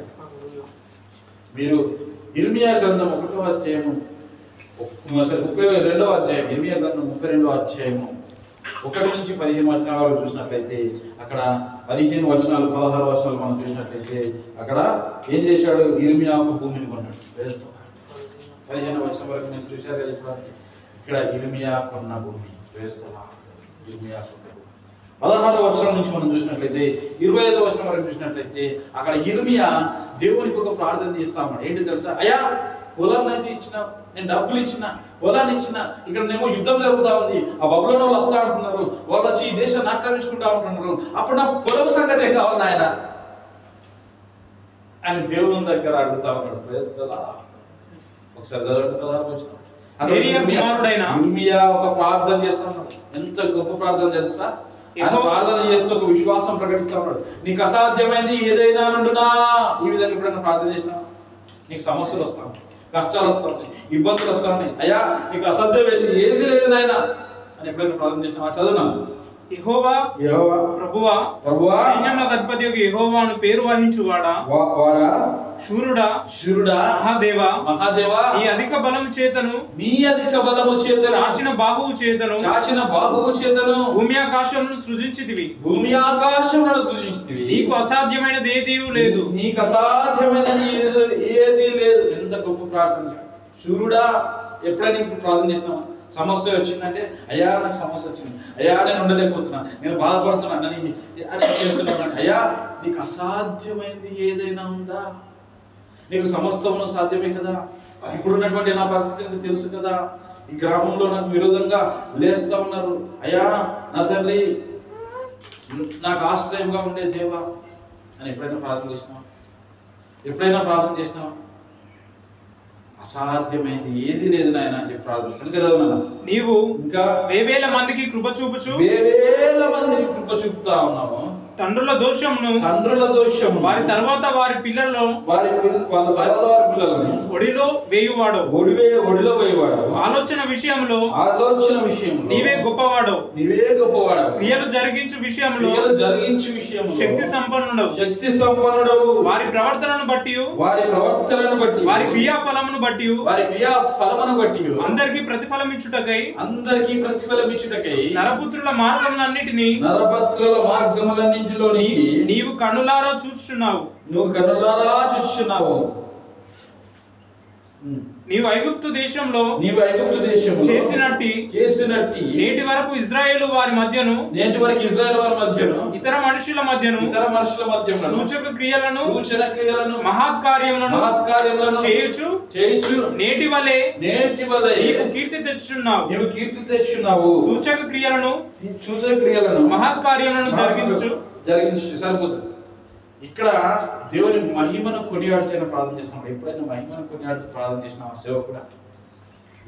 మీరు ఇర్మియా గ్రంథం 1వ అధ్యాయము 32వ అధ్యాయం, ఇర్మియా గ్రంథం 32వ అధ్యాయము 1 నుంచి 15 వచనాలు చూసినట్లయితే, అక్కడ 15 వచనాలు 16 వచనాలు మనం చూసినట్లయితే అక్కడ ఏం చేశాడు? ఇర్మియా భూమిని కొన్నాడు. 15 వచనం వరకు నేను చూశారు కదా. ఇక్కడ ఇర్మియా కొన్న భూమి. 16వ వచనం నుంచి మనం చూసినట్లయితే 25వ వచనం వరకు చూసినట్లయితే అక్కడ ఇర్మియా దేవునికి ఒక ప్రార్థన చేస్తా ఉన్నాడు. ఏంటి తెలుసా? అయ్యా పొలాన్ని అయితే ఇచ్చిన, నేను డబ్బులు ఇచ్చిన, పొలాన్ని ఇచ్చిన, ఇక్కడ నేమో యుద్ధం జరుగుతా ఉంది, ఆ బబులోను వాళ్ళు వస్తా ఉంటున్నారు, వాళ్ళు వచ్చి ఈ దేశాన్ని ఆక్రమించుకుంటా ఉంటున్నారు, అప్పుడు నా పొలం సంగతి ఏం కావాలి నాయన అని దేవుని దగ్గర అడుగుతా ఉన్నాడు. ఒకసారి ఇర్మియా ఒక ప్రార్థన చేస్తా ఉన్నాడు. ఎంత గొప్ప ప్రార్థన తెలుసా? ప్రార్థన చేస్తూ ఒక విశ్వాసం ప్రకటిస్తా ఉన్నాడు. నీకు అసాధ్యమైంది ఏదైనా నుండునా. ఈ విధంగా ఎప్పుడైనా ప్రార్థన చేసినా నీకు సమస్యలు వస్తాయి, కష్టాలు వస్తాయి, ఇబ్బందులు వస్తాయి. అయ్యా నీకు అసాధ్యమైంది ఏది లేదు నాయన అని ఎప్పుడైనా ప్రార్థన చేసినా? చదువునా? యెహోవా ప్రభువా సైన్యములకు అధిపతి యెహోవా అను పేరు వహించువాడా, శూరుడా మహాదేవా ఈ అధిక బలము చేతను చాచిన బాహువు చేతను భూమి ఆకాశమును సృజించితివి. నీకు అసాధ్యమైనది ఏదీ లేదు. ఎంత గొప్ప ప్రార్థన! శూరుడా, ఎప్పుడైనా ఇప్పుడు ప్రార్థన చేసినావా? సమస్య వచ్చిందంటే, అయ్యా నాకు సమస్య వచ్చింది, అయ్యా నేను ఉండలేకపోతున్నా, నేను బాధపడుతున్నా అని చేస్తున్నాను. అయ్యా నీకు అసాధ్యమైంది ఏదైనా ఉందా? నీకు సమస్తమును సాధ్యమే కదా. ఇప్పుడున్నటువంటి నా పరిస్థితి తెలుసు కదా. ఈ గ్రామంలో నాకు విరోధంగా లేస్తా ఉన్నారు. అయ్యా నా తండ్రి నాకు ఆశ్రయంగా ఉండే దేవా అని ఎప్పుడైనా ప్రార్థన చేసినావా? ఎప్పుడైనా ప్రార్థన చేసినావా? అసాధ్యమైంది ఏది లేదు నాయన అని చెప్పి ప్రార్థించాను కదా. నీవు ఇంకా వేవేల మందికి కృప చూపుచు వేవేల మందికి కృప చూపుతా ఉన్నావు. తండ్రుల దోషమును వారి తర్వాత వారి పిల్లలను ఒడిలో వేయువాడు ఆలోచన విషయంలో నీవే గొప్పవాడు క్రియలు జరిగించు విషయంలో శక్తి సంపన్నుడవు వారి ప్రవర్తనను బట్టి వారి క్రియాఫలమును బట్టి అందరికి ప్రతిఫలం ఇచ్చుటకై నరపుత్రుల మార్గములన్నిటినీ నీవు కన్నులారా చూస్తున్నావు. నీవు ఐగుప్తు దేశంలో చేసినట్టి నేటి వరకు ఇజ్రాయేలు వారి మధ్యను ఇతర మనుషుల మధ్యను సూచక క్రియలను మహత్కార్యములను చేయుచు నేటి వలె నీవు కీర్తి తెచ్చుచున్నావు. సూచక క్రియలను మహత్కార్యములను జరిగించు సరిపోతుంది. ఇక్కడ దేవుని మహిమను కొనియాడుతూనే ప్రార్థన చేస్తున్నాం. ఎప్పుడైనా మహిమను కొనియాడుతూ ప్రార్థన చేసిన సేవకుడా,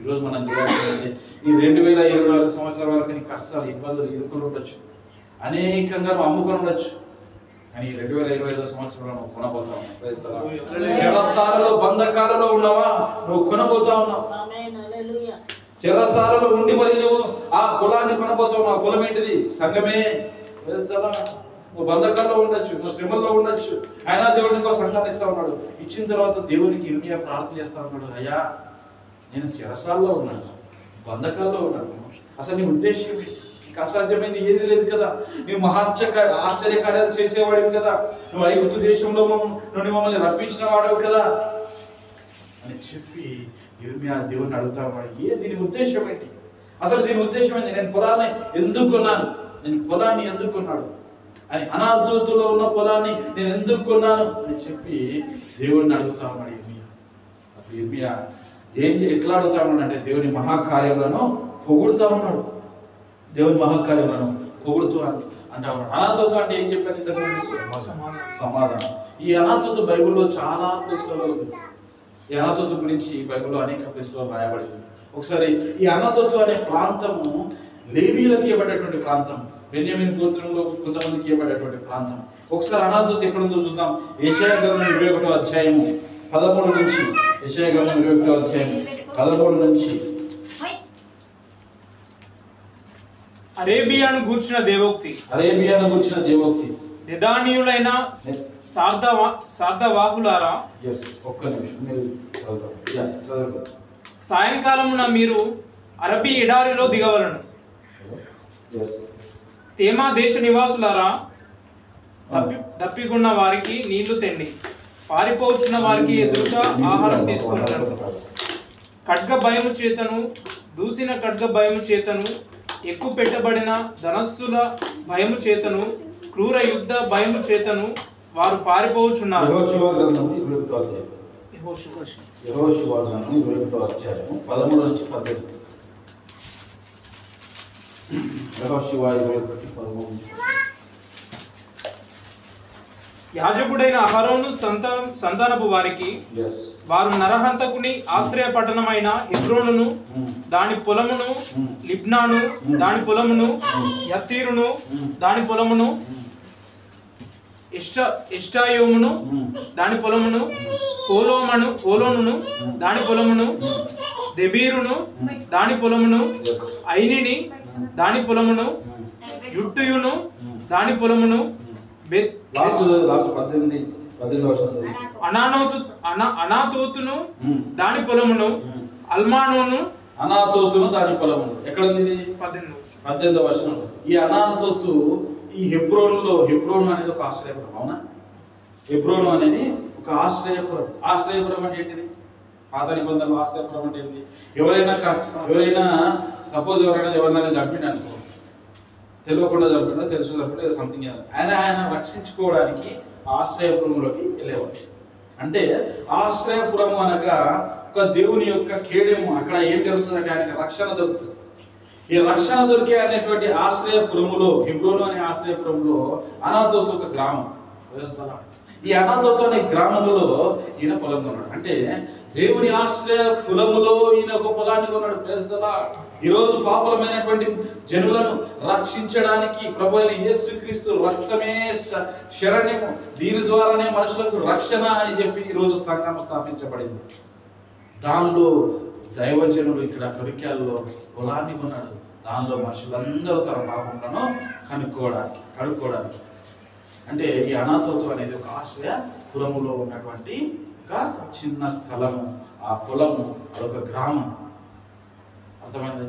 ఈరోజు మనం చూడాలంటే ఈ 2024 సంవత్సరాల వరకు నీ కష్టాలు, ఇబ్బందులు, ఇరుకులు ఉండొచ్చు, అనేకంగా నువ్వు అమ్ముకొని ఉండొచ్చు. కానీ 2025 సంవత్సరంలో నువ్వు కొనబోతా ఉన్నావు. చెరసాలలో బంధకాలలో ఉన్నావా? నువ్వు కొనబోతా ఉన్నావు. చెరసాలలో ఉండి మరి నువ్వు ఆ కులాన్ని కొనబోతా ఉన్నావు. ఆ కులం ఏంటిది? సంఘమే. నువ్వు బంధకాల్లో ఉండొచ్చు, నువ్వు శ్రమల్లో ఉండొచ్చు, అయినా దేవుడు ఇంకో సంఘాన్ని ఇస్తా ఉన్నాడు. ఇచ్చిన తర్వాత దేవునికి ఇర్మియా ప్రార్థన చేస్తా ఉన్నాడు, అయ్యా నేను చెరసాల్లో ఉన్నాను, బంధకాల్లో ఉన్నాను, అసలు నీ ఉద్దేశం నీకు అసాధ్యమైంది ఏది లేదు కదా, నువ్వు ఆశ్చర్యకార్యాలు చేసేవాడివి కదా, నువ్వు ఐగుప్తు దేశంలో నుండి మమ్మల్ని రప్పించిన వాడవు కదా అని చెప్పి ఇర్మియా దేవుడిని అడుగుతా ఉన్నాడు. దీని ఉద్దేశం ఏంటి? అసలు దీని ఉద్దేశం ఏంటి? నేను పొలాన్ని ఎందుకు కొన్నాను? నేను పొలాన్ని ఎందుకు కొన్నాడు అని, అనాథూతులో ఉన్న పొలాన్ని నేను ఎందుకు కొన్నాను అని చెప్పి దేవుడిని అడుగుతా ఉన్నాడు ఇర్మియా. అప్పుడు ఇర్మియా ఎట్లా అడుగుతా ఉన్నాడు అంటే దేవుని మహాకార్యములను పొగుడుతా ఉన్నాడు. దేవుని మహాకార్యములను పొగుడుతూ అంటా ఉన్నాడు. అనాథత్వం అంటే ఏం చెప్పారు ఇంతకు? సమాధానం. ఈ అనాథత్వం బైబిల్లో చాలా ప్లేస్లలో ఉంది. ఈ అనాథత్వం గురించి బైబిల్లో అనేక ప్లేస్లో రాయబడింది. ఒకసారి ఈ అనాథత్వం అనే ప్రాంతము లేవీలకు ఇవ్వబడేటువంటి ప్రాంతం, బెన్యామీను గోత్రంలో కొంతమందికి ఇవ్వబడేటువంటి ప్రాంతం. ఒకసారి అనాథత్వం ఎక్కడ ఉందో చూద్దాం. యెషయా గ్రంథం 21వ అధ్యాయము 13 నుంచి. యెషయా గ్రంథం 21వ అధ్యాయం 13 నుంచి. అరేబియాను గూర్చిన దేవోక్తి. నిదానీయులైన సార్ధవాహులారా, ఒక్క నిమిషం మీరు చదవండి. సాయంకాలమున మీరు అరబీ ఎడారిలో దిగవలను. తేమా దేశ నివాసులారా, దప్పిగున్న వారికి నీళ్లు తెండి, పారిపోవచ్చిన వారికి ఎదురుగా ఆహారం తీసుకున్నారు. ఖడ్గ భయము చేతను, దూసిన ఖడ్గ భయము చేతను, ఎక్కువ పెట్టబడిన ధనస్సుల భయము చేతను, క్రూర యుద్ధ భయము చేతను వారు పారిపోవచ్చున్నారు. యెహోషువ గ్రంథం 21వ అధ్యాయం 13 నుంచి 18. యాజకుడైన అహరోను సంతానపు వారికి వారు నరహంతకుని ఆశ్రయ పట్టణమైన హెబ్రోనును దాని పొలమును, లిబ్నాను దాని పొలమును, యత్తీరును దాని పొలమును, ఇష్టాయోమును దాని పొలమును, ఓలోనును దాని పొలమును, దెబీరును దాని పొలమును, ఐనిని దాని పొలమును, యుట్టుయును దాని పొలమును, అనాతోతును దాని పొలమును, అల్మానోను అనాతోతును దాని పొలమును. ఎక్కడ ఉంది? 18వ వచనం. ఈ అనాతోతు ఈ హెబ్రోను అనేది ఒక ఆశ్రయపురం. అవునా? హెబ్రోను అనేది ఒక ఆశ్రయపురం. ఆశ్రయపురం అంటే ఏంటిది? పాత నిబంధనలు ఆశ్రయపురం అంటే ఏంటి? ఎవరైనా సపోజ్ ఎవరైనా చంపిండి అనుకో, తెలియకుండా చంపినా తెలుసు చంపినా సంథింగ్, ఆయన రక్షించుకోవడానికి ఆశ్రయపురంలోకి వెళ్ళేవాడు. అంటే ఆశ్రయపురం అనగా ఒక దేవుని యొక్క కేడెము. అక్కడ ఏం జరుగుతుందంటే ఆయనకి రక్షణ దొరుకుతుంది. ఈ రక్షణ దొరికే అనేటువంటి ఆశ్రయపురములో, హెబ్రోను అనే ఆశ్రయపురంలో అనాతోతు ఒక గ్రామం. ఈ అనాతోతు అనే గ్రామంలో ఈయన పొలం కొన్నాడు. అంటే దేవుని ఆశ్రయ కులములో ఈయన ఒక పొలాన్ని కొన్నాడు. ప్రజలా ఈరోజు పాపులమైనటువంటి జనులను రక్షించడానికి ప్రభు అయిన యేసుక్రీస్తు రక్తమే శరణ్యము, దీని ద్వారానే మనుషులకు రక్షణ అని చెప్పి ఈరోజు సంఘం స్థాపించబడింది. దానిలో దైవజనులు ఇక్కడ కొరిక్యాలలో పొలాన్ని కొన్నాడు. దానిలో మనుషులందరూ తన పాపములను కడుక్కోవడానికి. అంటే ఈ అనాతోతు అనేది ఒక ఆశ్రయ పురములో ఉన్నటువంటి ఒక చిన్న స్థలము. ఆ పొలము అదొక గ్రామం. అర్థమైంది?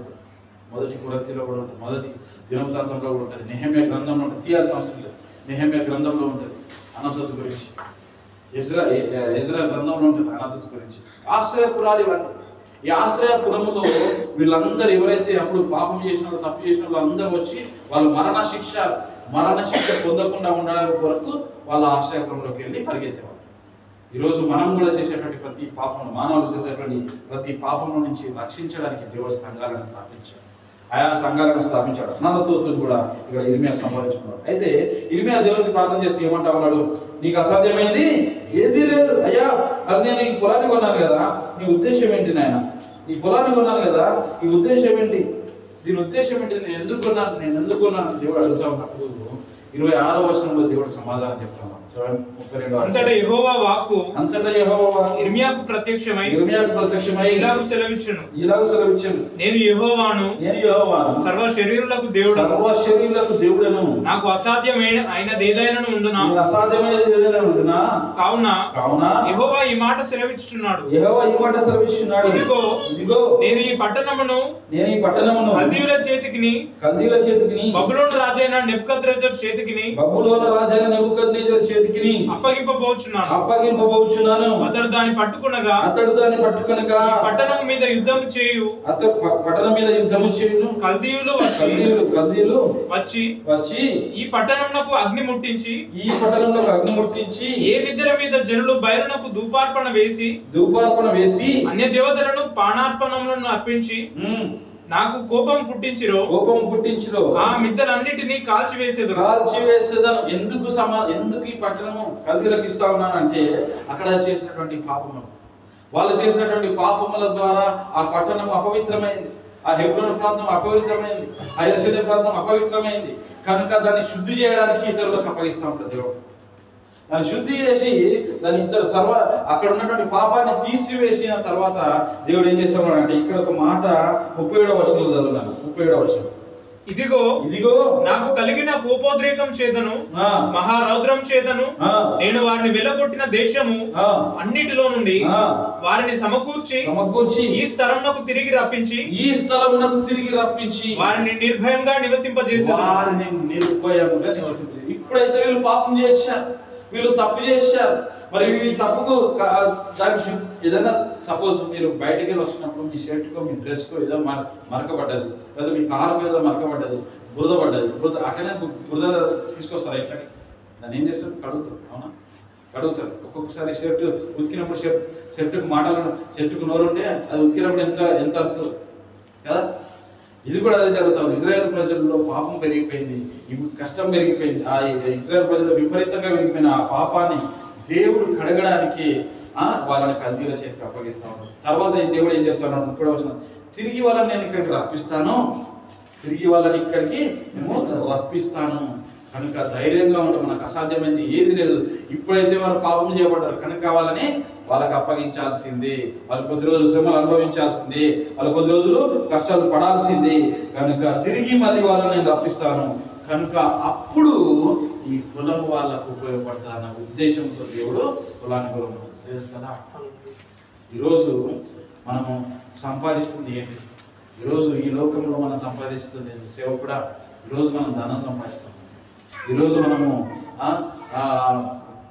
మొదటి కొరింథీలో కూడా ఉంటుంది, మొదటి దినవృత్తాంతంలో కూడా ఉంటుంది, నెహెమ్యా గ్రంథంలో ఉంటుంది. తీయాల్సిన అవసరం లేదు, నెహెమ్యా గ్రంథంలో ఉంటుంది అనాతోతు గురించి, ఎజ్రా గ్రంథంలో ఉంటుంది అనాతోతు గురించి. ఆశ్రయపురాలు ఇవన్నీ. ఈ ఆశ్రయపురములో వీళ్ళందరూ ఎవరైతే అప్పుడు పాపం చేసిన వాళ్ళు, తప్పు చేసిన వాళ్ళు అందరూ వచ్చి వాళ్ళు మరణ శిక్ష పొందకుండా ఉండడానికి కొరకు వాళ్ళ ఆశ్రయపురంలోకి వెళ్ళి పరిగెత్తేవాళ్ళు. ఈరోజు మనం కూడా చేసేటువంటి ప్రతి పాపం, మానవులు చేసేటువంటి ప్రతి పాపం నుంచి రక్షించడానికి దేవుడు సంఘాలను స్థాపించాడు. ఆయా సంఘాలను స్థాపించాడు. అనాతోతు కూడా ఇక్కడ ఇర్మియా సంపాదించుకున్నాడు. అయితే ఇర్మియా దేవునికి ప్రార్థన చేస్తే ఏమంటా ఉన్నాడు? నీకు అసాధ్యమైంది ఏదీ లేదు అయ్యా. అది నేను ఈ పొలాన్ని కొన్నాను కదా, నీ ఉద్దేశం ఏంటి నాయన? ఈ పొలాన్ని కొన్నాను కదా, ఈ ఉద్దేశం ఏంటి? దీని ఉద్దేశం ఏంటి? నేను ఎందుకు కొన్నాను దేవుడు అడుగుతా ఉన్నప్పుడు 26వ వచనంలో దేవుడు సమాధానం చెప్తాను. అంతటా యెహోవా వాక్కు ఇర్మియాకు ప్రత్యక్షమై ఇలాగు సెలవిచ్చెను, నేను యెహోవాను, సర్వ శరీరులకు దేవుడను, నాకు అసాధ్యమైనదేదైనను ఉండునా, కావున యెహోవా ఈ మాట సెలవిచ్చుచున్నాడు, ఇదిగో నేను ఈ పట్టణమును కల్దీయుల చేతికిని బబులోను రాజైన నెబుకద్నెజరు చేతికిని అప్పగింపబోచున్నాను. అతడు దాన్ని పట్టుకునగా పట్టణం మీద యుద్ధము చేయు కల్దీయులు వచ్చి ఈ పట్టణమునకు అగ్ని ముట్టించి ఏ నిద్ర మీద జనులు బయలునకు ధూపార్పణ వేసి అన్య దేవతలను పానార్పణములను అర్పించి నాకు కోపం పుట్టించిరో ఆ మిద్దలన్నిటినీ కాల్చివేసేదను. ఎందుకు ఈ పట్టణము కల్దీయులకు ఇస్తా ఉన్నానంటే అక్కడ చేసినటువంటి పాపములు, వాళ్ళు చేసినటువంటి పాపముల ద్వారా ఆ పట్టణం అపవిత్రమైంది, ఆ హెబ్రోను ప్రాంతం అపవిత్రమైంది, ఆ యెరూషలేము ప్రాంతం అపవిత్రమైంది. కనుక దాన్ని శుద్ధి చేయడానికి ఇతరులకు అప్పగిస్తా ఉంటాడు దేవుడు. దాన్ని శుద్ధి చేసి దాని అక్కడ ఉన్నటువంటి పాపాన్ని తీసివేసిన తర్వాత దేవుడు ఏం చేస్తాడు అంటే ఇక్కడ ఒక మాట 37వ వచనంలో చదువున్నాను. 37వ వచనం, ఇదిగో నాకు కలిగిన కోపోద్రేకం చేతను మహారౌద్రం చేతను నేను వారిని వెలగొట్టిన దేశము అన్నిటిలో నుండి వారిని సమకూర్చి ఈ స్థలమునకు తిరిగి రప్పించి వారిని నిర్భయంగా నివసింపజేశారు. ఇప్పుడైతే వీళ్ళు పాపం చేశారు, వీళ్ళు తప్పు చేశారు. మరి ఈ తప్పుకు దానికి ఏదైనా సపోజ్ మీరు బయటికి వెళ్ళి వస్తున్నప్పుడు మీ షర్ట్కో మీ డ్రెస్కో ఏదో మరకబడ్డది, లేదా మీ కారు మీద మరకబడ్డది, బురద అట్లనే బురద తీసుకొస్తారు. ఇట్లా దాన్ని ఏం చేస్తారు? కడుగుతారు. అవునా? కడుగుతారు. ఒక్కొక్కసారి షర్ట్ ఉతికినప్పుడు షర్టుకు నోరుంటే అది ఉతికినప్పుడు ఎంత వస్తుంది కదా. ఇది కూడా అదే జరుగుతుంది. ఇజ్రాయెల్ ప్రజల్లో పాపం పెరిగిపోయింది, కష్టం పెరిగిపోయింది. ఆ ఇజ్రాయెల్ ప్రజలు విపరీతంగా పెరిగిపోయిన ఆ పాపాన్ని దేవుడు కడగడానికి వాళ్ళని కల్దీయుల చేతికి అప్పగిస్తా ఉన్నాడు. తర్వాత దేవుడు ఏం చెప్తున్నాడు? 30వ వచనం, తిరిగి వాళ్ళని నేను ఇక్కడికి రప్పిస్తాను. కనుక ధైర్యంగా ఉంటే మనకు అసాధ్యమైంది ఏది లేదు. ఇప్పుడైతే వారు పాపం చేయబడ్డారు కనుక వాళ్ళకి అప్పగించాల్సిందే, వాళ్ళు కొద్ది రోజులు శ్రమలు అనుభవించాల్సిందే, వాళ్ళు కొద్ది రోజులు కష్టాలు పడాల్సిందే. కనుక తిరిగి మళ్ళీ వాళ్ళని నేను రప్పిస్తాను. కనుక అప్పుడు ఈ కులం వాళ్ళకు ఉపయోగపడతా అన్న ఉద్దేశంతో దేవుడు కులాన్ని చేస్తాడా. ఈరోజు మనము సంపాదిస్తుంది ఏంటి? ఈరోజు ఈ లోకంలో మనం సంపాదిస్తుంది సేవ కూడా. ఈరోజు మనం ధనం సంపాదిస్తాం, ఈరోజు మనము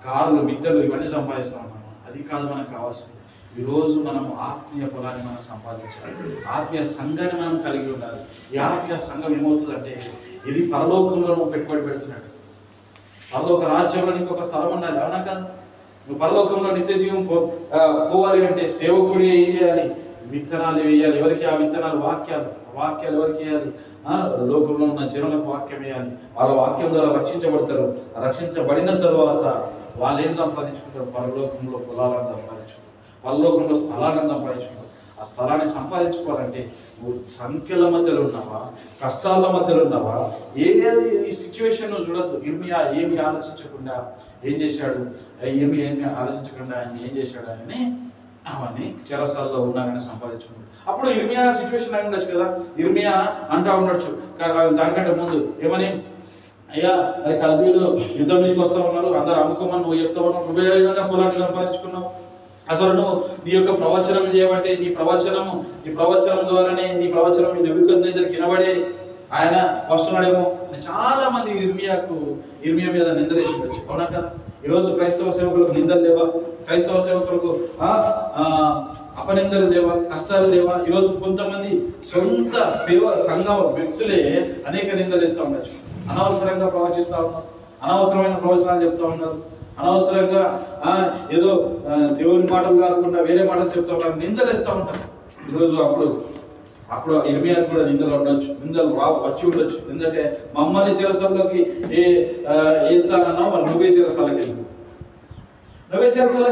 కార్లు, మిద్దెలు ఇవన్నీ సంపాదిస్తాం. అది కాదు మనకు కావాల్సింది. ఈరోజు మనము ఆత్మీయ పొలాన్ని మనం సంపాదించాలి, ఆత్మీయ సంఘాన్ని మనం కలిగి ఉండాలి. ఈ ఆత్మీయ సంఘం ఏమవుతుందంటే ఇది పరలోకంలో నువ్వు పెట్టుబడి పెడుతున్నట్టు. పరలోక రాజ్యంలో ఇంకొక స్థలం ఉండాలి. అవునా కాదు? నువ్వు పరలోకంలో నిత్య జీవం పోవాలి అంటే సేవకుడి ఏం చేయాలి? విత్తనాలు వేయాలి. ఎవరికి ఆ విత్తనాలు? వాక్యాలు ఎవరికి వేయాలి? లోకంలో ఉన్న జనులకు వాక్యం వేయాలి. వాళ్ళ వాక్యం ద్వారా రక్షించబడతారు. రక్షించబడిన తరువాత వాళ్ళు ఏం సంపాదించుకుంటారు? పరలోకంలో పొలాలను సంపాదించుకుంటారు, పరలోకంలో స్థలాలను సంపాదించుకుంటారు. ఆ స్థలాన్ని సంపాదించుకోవాలంటే నువ్వు సంఖ్యల మధ్యలో ఉన్నావా, కష్టాల మధ్యలో ఉన్నావా, ఏది ఈ సిచ్యువేషన్ చూడద్దు. ఇర్మియా ఏమి ఆలోచించకుండా ఏం చేశాడు? ఏమి ఆలోచించకుండా ఆయన ఏం చేశాడు? అని అవన్నీ చెరసాల్లో ఉన్నారని సంపాదించుకున్నాడు. అప్పుడు ఇర్మియా సిచ్యువేషన్ అయి ఉండొచ్చు కదా. ఇర్మియా అంటా ఉండొచ్చు దానికంటే ముందు ఏమని, అయ్యా అది కల్దీయులు యుద్ధం మీదకి వస్తూ ఉన్నారు, అందరు అమ్ముకోమని నువ్వు చెప్తా ఉన్నావు, నువ్వు ఏ విధంగా పొలాన్ని సంపాదించుకున్నావు? అసలు నువ్వు నీ యొక్క ప్రవచనం చేయబట్టే నీ ప్రవచనం ద్వారానే నీ ప్రవచనం నెబుకద్నెజరుకి వినబడే ఆయన వస్తున్నాడేమో అని చాలా మంది ఇర్మియా మీద నిందలేసి ఉండొచ్చు. అవునా కదా? ఈరోజు క్రైస్తవ సేవకులకు నిందలు లేవా? క్రైస్తవ సేవకులకు అపనిందలు లేవా? కష్టాలు లేవా? ఈరోజు కొంతమంది సొంత సేవ సంఘ వ్యక్తులే అనేక నిందలు ఇస్తూ ఉండొచ్చు. అనవసరంగా ప్రవచిస్తూ ఉన్నారు, అనవసరమైన ప్రవచనాలు చెప్తా ఉన్నారు, అనవసరంగా ఏదో దేవుని మాటలు కాకుండా వేరే మాటలు చెప్తా ఉంటారు, నిందలు ఇస్తూ ఉంటారు. ఈరోజు అప్పుడు ఇర్మియా కూడా నిందలు ఉండొచ్చు, నిందలు వచ్చి ఉండొచ్చు. ఎందుకంటే మమ్మల్ని చెరసాలలోకి వేస్తానన్నావు, మరి నువ్వే చెరసాలకి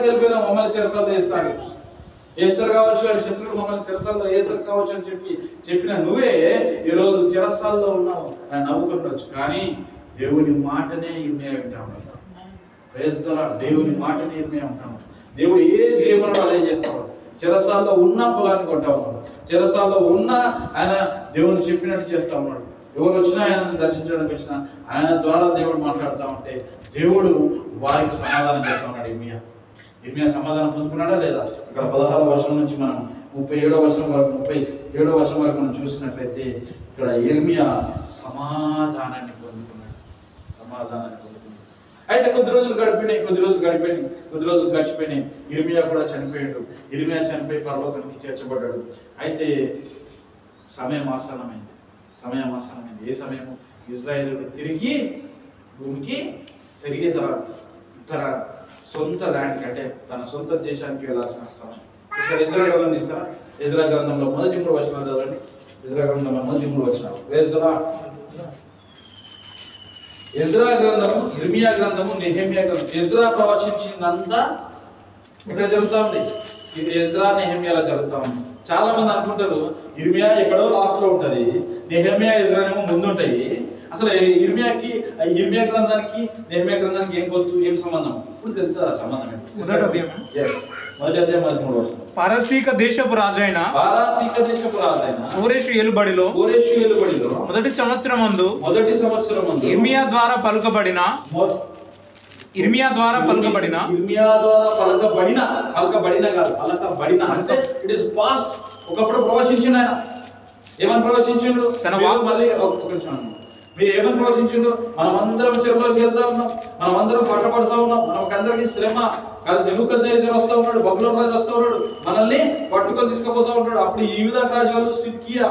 వెళ్ళిపోయినా మమ్మల్ని చెరసాలలో వేస్తారు కావచ్చు, అని శత్రువులు మమ్మల్ని చెరసాలలో వేస్తారు కావచ్చు అని చెప్పిన నువ్వే ఈరోజు చెరసాల్లో ఉన్నావు అని నవ్వుకుండొచ్చు. కానీ దేవుని మాటనే ఇర్మియా వింటా ఉంటాం. దేవుని మాటనే ఇర్మియా ఉంటాం. దేవుడు ఏ జీవనంలో అదే చేస్తాడు. చెరసాల్లో ఉన్న పొలాన్ని కొంటా ఉన్నాడు, చెరసాల్లో ఉన్న ఆయన దేవుడు చెప్పినట్టు చేస్తా ఉన్నాడు. ఎవరు వచ్చినా ఆయన దర్శించడానికి వచ్చినా ఆయన ద్వారా దేవుడు మాట్లాడుతూ ఉంటే దేవుడు వారికి సమాధానం చెప్తా ఉన్నాడు. ఇర్మియా సమాధానం పొందుకున్నాడా లేదా? ఇక్కడ 16వ వచనం నుంచి మనం 37వ వచనం వరకు మనం చూసినట్లయితే ఇక్కడ ఇర్మియా సమాధానాన్ని పొందుకున్నాడు. అయితే కొద్ది రోజులు గడిచిపోయినాయి. ఇర్మియా కూడా చనిపోయాడు. ఇర్మియా చనిపోయి పరలోకానికి చేర్చబడ్డాడు. అయితే సమయం ఆసన్నమైంది. ఏ సమయము? ఇజ్రాయేలు తిరిగి భూమికి తిరిగి తన సొంత ల్యాండ్కి, అంటే తన సొంత దేశానికి వెళ్ళాల్సిన సమయం. ఇజ్రా గ్రంథం ఇస్తారా? ఇజ్రా గ్రంథంలో మొదటి 3 వచనాలు చదవండి. ఇజ్రా గ్రంథంలో మొదటి 3 వచనాలు. ఇజ్రా గ్రంథము, ఇర్మియా గ్రంథము, నెహెమియా గ్రంథం. ఇజ్రా ప్రవచించిందంతా ఇక్కడ జరుగుతూ ఉంది. ఇది ఇజ్రా నెహెమియాలో జరుగుతూ ఉంది. చాలా మంది అనుకుంటారు ఇర్మియా ఎక్కడో లాస్ట్ లో ఉంటది, నెహెమియా ఇజ్రా ఏమో ముందు ఉంటాయి. అసలు ఇర్మియా గ్రంథానికి నెహెమియా గ్రంథానికి ఏం సంబంధం? ఇప్పుడు తెలుస్తుంది ఆ సంబంధం ఏంటి? మొదటి అధ్యాయం 13వ వచనం. పారసీక దేశపు రాజైన కోరెషు ఏలుబడిలో మొదటి సంవత్సరం మందు ఇర్మియా ద్వారా పలుకబడిన అంటే ఇట్ ఇస్ పాస్ట్. ఒకప్పుడు ప్రవచించిండు ఆయన. ఏమని ప్రవచించిండు? మీరు ఏమని ప్రవచించిండు? మనమందరం చెరువులోకి వెళ్తా ఉన్నాం, మనమందరం పట్టబడుతూ ఉన్నాం, మనకందరికి శ్రమ. నెబుకద్నెజరు వస్తూ ఉన్నాడు, బబులోను రాజు వస్తూ ఉన్నాడు, మనల్ని పట్టుకొని తీసుకుపోతా ఉంటాడు. అప్పుడు ఈ యూదా రాజు సిద్కియా,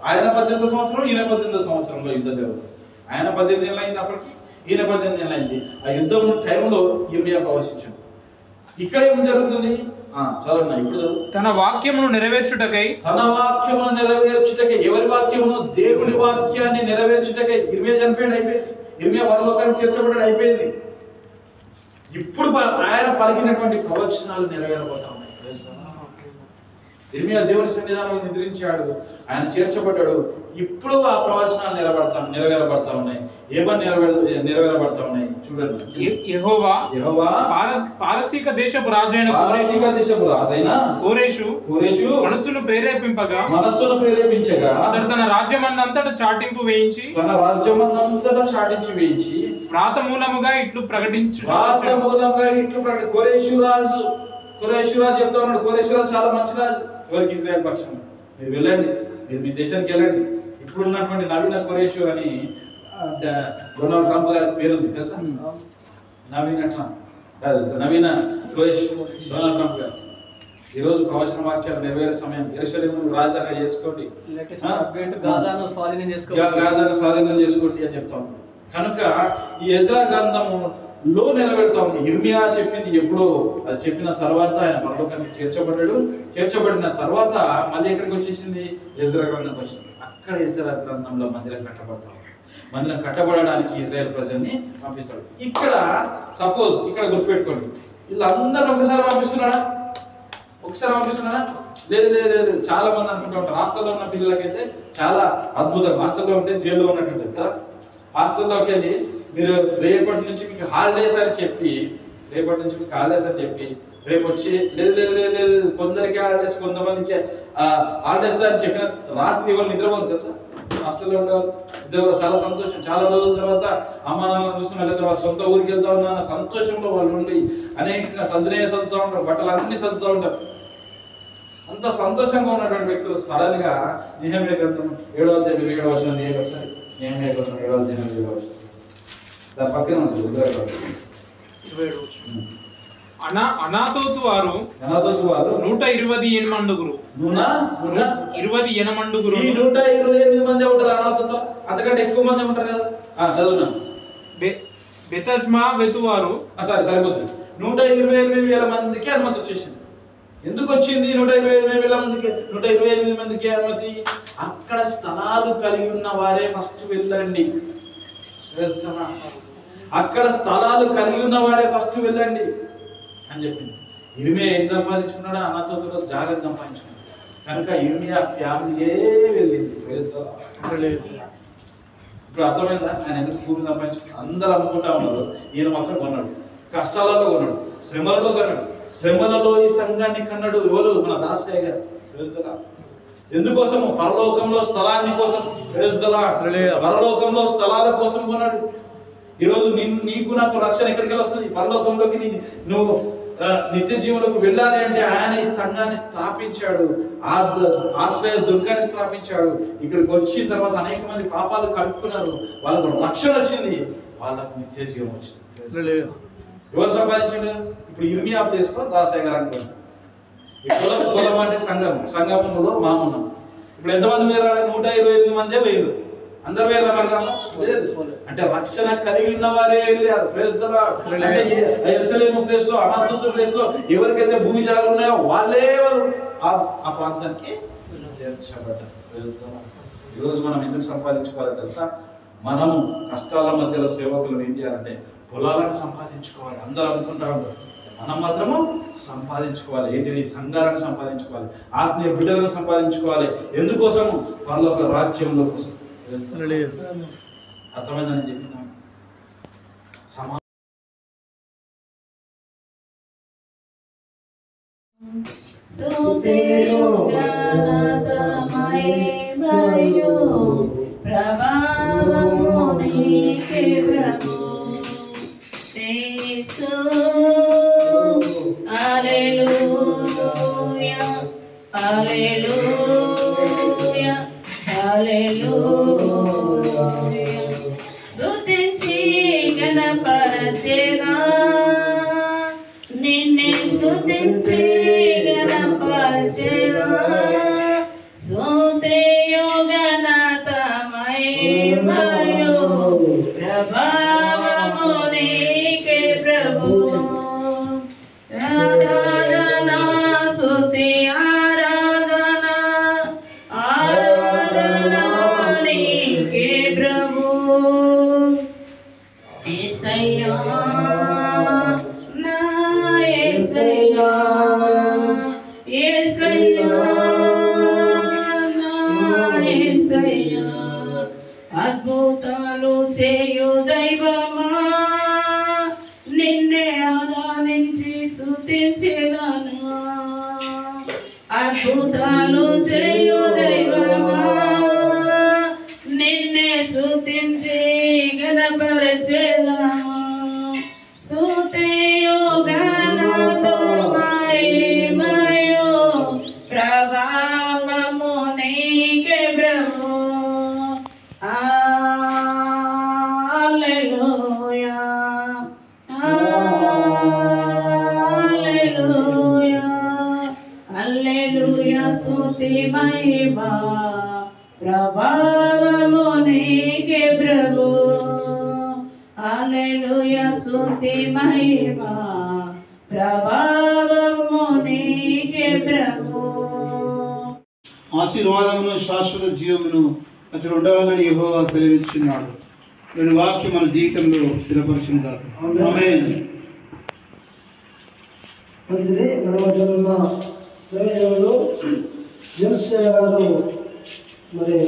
ఆయన 18వ సంవత్సరం, ఈయన 18వ సంవత్సరంలో యుద్ధం జరుగుతుంది. ఆయన 18 ఏళ్ళు అయింది అప్పటికి, ఈయన 18 ఏళ్ళు అయింది. ఆ యుద్ధం టైంలో ఇర్మియా ప్రవచించాడు. ఇక్కడ ఏం జరుగుతుంది? చదవండి ఇప్పుడు. తన వాక్యమును నెరవేర్చుటకై ఎవరి వాక్యమును? దేవుని వాక్యాన్ని నెరవేర్చుటకై. ఇర్మియా చనిపోయాడు, అయిపోయింది. ఇర్మియా పరలోకానికి చేర్చబడ్డాడు, అయిపోయింది. ఇప్పుడు ఆయన పలికినటువంటి ప్రవచనాలు నెరవేరబోతా ఉన్నాయి. ఇర్మియా దేవుని సన్నిధానంలో నిద్రించాడు, ఆయన చేర్చబడ్డాడు. ఇప్పుడు ఆ ప్రవచనాలు నెరవేరబడతా ఉన్నాయి. ఏమని నెరవేరబడతా ఉన్నాయి చూడండి. యెహోవా పారసీక దేశపు రాజైన కోరెషు మనస్సును ప్రేరేపించగా అతడు తన రాజ్యమందంతటా చాటింపు వేయించి వ్రాత మూలముగా ఇట్లు ప్రకటించు. కోరెషు రాజు చెప్తా ఉన్నాడు. కోరెషు రాజు చాలా మంచి రాజు. ఎవరికి? ఇజ్రాయెల్ పక్షం. మీరు వెళ్ళండి, మీరు మీ దేశానికి వెళ్ళండి. ఇప్పుడు ఉన్నటువంటి నవీన ఖురేషు అని డొనాల్డ్ ట్రంప్ గారి పేరు ఉంది తెలుసా? నవీన ఖురేష్ డొనాల్డ్ ట్రంప్ గారు. ఈరోజు ప్రవచన వాక్యాలు నెరవేరే సమయం. యెరూషలేమును రాజధానిగా చేసుకోండి, గాజాను స్వాధీనం చేసుకోండి అని చెప్తాం. కనుక ఈ ఎజ్రా గ్రంథము లో నెరవేరుతా ఉంది. ఇర్మియా చెప్పింది ఎప్పుడో, అది చెప్పిన తర్వాత ఆయన పరలోకానికి చేర్చబడ్డాడు. చేర్చబడిన తర్వాత మళ్ళీ ఎక్కడికి వచ్చేసింది? ఎజ్రా గ్రంథంకి వచ్చింది. అక్కడ ఎజ్రా గ్రంథంలో మందిరం కట్టబడతాం. మందిరం కట్టబడడానికి ఇజ్రాయెల్ ప్రజల్ని పంపిస్తాడు. ఇక్కడ సపోజ్ ఇక్కడ గుర్తుపెట్టుకోండి, వీళ్ళందరూ ఒకసారి పంపిస్తున్నాడా? ఒకసారి పంపిస్తున్నాడా? లేదు లేదు లేదు. చాలా మంది అనుకుంటూ ఉంటారు హాస్టల్లో ఉన్న పిల్లలకైతే చాలా అద్భుతం. హాస్టల్లో ఉంటే జైల్లో ఉన్నట్టుంటుంది కదా. హాస్టల్లోకి వెళ్ళి మీరు రేపటి నుంచి మీకు హాలిడేస్ అని చెప్పి రేపు వచ్చి లేదు లేదు లేదు లేదు కొందరికి హాలిడేస్, కొంతమందికి హాలిడేస్ అని చెప్పిన రాత్రి వాళ్ళు నిద్రపోదు తెలుసా. హాస్టల్లో ఉండేవాళ్ళు నిద్ర చాలా సంతోషం. చాలా రోజుల తర్వాత అమ్మ నాన్న చూస్తున్నా, లేదా వాళ్ళ సొంత ఊరికి వెళ్తా ఉన్నా సంతోషంలో వాళ్ళు ఉండి అనేకంగా సందునే సర్దుతూ ఉంటారు, బట్టలు అన్ని సర్దుతూ ఉంటారు. అంత సంతోషంగా ఉన్నటువంటి వ్యక్తులు సడన్ గా నెహెమ్యా గ్రంథం 7వ అధ్యాయం 7వ వచనం తీయండి ఒకసారి. నెహెమ్యా గ్రంథం 7వ అధ్యాయం 7వ వచనం. దాని పక్కన ఉంటుంది అనాతోతు వారు 128 మండుగురు. 128 మంది ఉంటారు అనాథతో. అంతకంటే ఎక్కువ మంది ఉంటారు కదా. చదువున్నాను. బెతస్మా వెతువారు సరిపోతుంది. 128,000 మందికి అనుమతి వచ్చేసింది. ఎందుకు వచ్చింది 128,000 మందికి? 128 మందికి అనుమతి. అక్కడ స్థలాలు కలిగి ఉన్న వారే ఫస్ట్ వెళ్ళండి. అక్కడ స్థలాలు కలిగి ఉన్న వారే ఫస్ట్ వెళ్ళండి అని చెప్పింది. ఇర్మియా ఏం సంపాదించుకున్నాడు? అనాథతో జాగ్రత్త సంపాదించుకున్నాడు. కనుక ఇర్మియా ఫ్యామిలీయే వెళ్ళింది. ఇప్పుడు అర్థమైందా ఆయన ఎందుకు భూమి సంపాదించుకున్నాడు? అందరూ అనుకుంటా ఉన్నారు ఈయన మాత్రం కొన్నాడు. కష్టాలలో కొన్నాడు, శ్రమలలో కొన్నాడు. శ్రమలలో ఈ సంఘాన్ని కన్నాడు. ఎవరు? మన దాసయ్య గారు. ఎందుకోసము? పరలోకంలో స్థలాన్ని కోసం. పరలోకంలో స్థలాల కోసం కొన్నాడు. ఈరోజు నీకు నాకు రక్షణ ఎక్కడికి వస్తుంది? పరలోకంలోకి నువ్వు నిత్య జీవులకు వెళ్ళాలి అంటే ఆయన ఈ సంఘాన్ని స్థాపించాడు, ఆశ్రయ దుర్గాన్ని స్థాపించాడు. ఇక్కడికి వచ్చిన తర్వాత అనేక మంది పాపాలు కలుపుకున్నారు, వాళ్ళకు రక్షణ వచ్చింది, వాళ్ళకు నిత్య జీవం వచ్చింది. ఎవరు సంపాదించాడు? ఇప్పుడు ఇర్మియా ప్లేస్ లో దాసయ్య గారు అనుకుంటారు. ఈ కులం అంటే సంఘంలో మామూలు. ఇప్పుడు ఎంతమంది వేరు? 128 మందే వేరు. అందరు వేరు అంటే రక్షణ కలిగి ఉన్న వారే వెళ్ళారు. యెరూషలేము ప్లేస్ లో, అనాథోతు ప్లేస్ లో ఎవరికైతే భూమి జాగాలు ఉన్నాయో వాళ్ళే ఆ ప్రాంతానికి చేర్చబడ్డారు. ఈరోజు మనం ఎందుకు సంపాదించుకోవాలి తెలుసా? మనము కష్టాల మధ్యలో సేవకులు ఏం చేయాలంటే పొలాలను సంపాదించుకోవాలి. అందరూ అనుకుంటా ఉంటారు, మనం మాత్రము సంపాదించుకోవాలి. ఏంటిది? సంఘాలను సంపాదించుకోవాలి, ఆత్మీయ బిడ్డలను సంపాదించుకోవాలి. ఎందుకోసము? పరలోక రాజ్యంలో కోసం. అర్థమైందని చెప్పిన స్తుతించి గణపరచెదా, నిన్నే స్తుతించి గణపరచెదా. స్తుతియు ఘనత మహిమయు ప్రభావము నీకే ప్రభు. ఆరాధన స్తుతి ఆరాధన ఆరాధన నీకే ప్రభు. యేసయ్యా నా యేసయ్యా, యేసయ్యా నా యేసయ్యా, అద్భుతాలు చేయు దైవమా, నిన్నే ఆరాధించి స్తుతించెదను. అద్భుతాలు చేయు దైవమా, నిన్నే స్తుతించి గణపరచెదను. స్తుతియు ఘనత మహిమయు ప్రభావము నీకే ప్రభు. హల్లెలూయా హల్లెలూయా హల్లెలూయా. స్తుతి మహిమ ప్రభావము నీకే ప్రభు. హల్లెలూయా. స్తుతి స్తుతి మహిమ ప్రభావము నీకే ప్రభు. ఆశీర్వాదమును శాశ్వత జీవమును అతడు ఉండవాలని యెహోవా సెలవిస్తున్నాడు. నేను వాక్యం మన జీవితంలో స్థిరపరిచిందా. ఆమేన్. మంచిది. నలభైలో జెమ్సే గారు మరి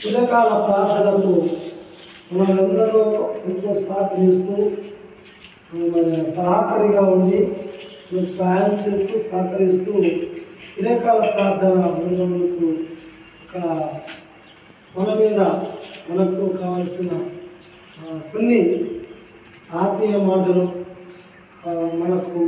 ఉదయకాల ప్రార్థనకు మనందరూ ఎంతో సహకరిస్తూ మరి సహకారిగా ఉండి మనకు సహాయం చేస్తూ సహకరిస్తూ ఉదయకాల ప్రార్థన బృందములకు మన మీద మనకు కావాల్సిన కొన్ని ఆత్మీయ మాటలు మనకు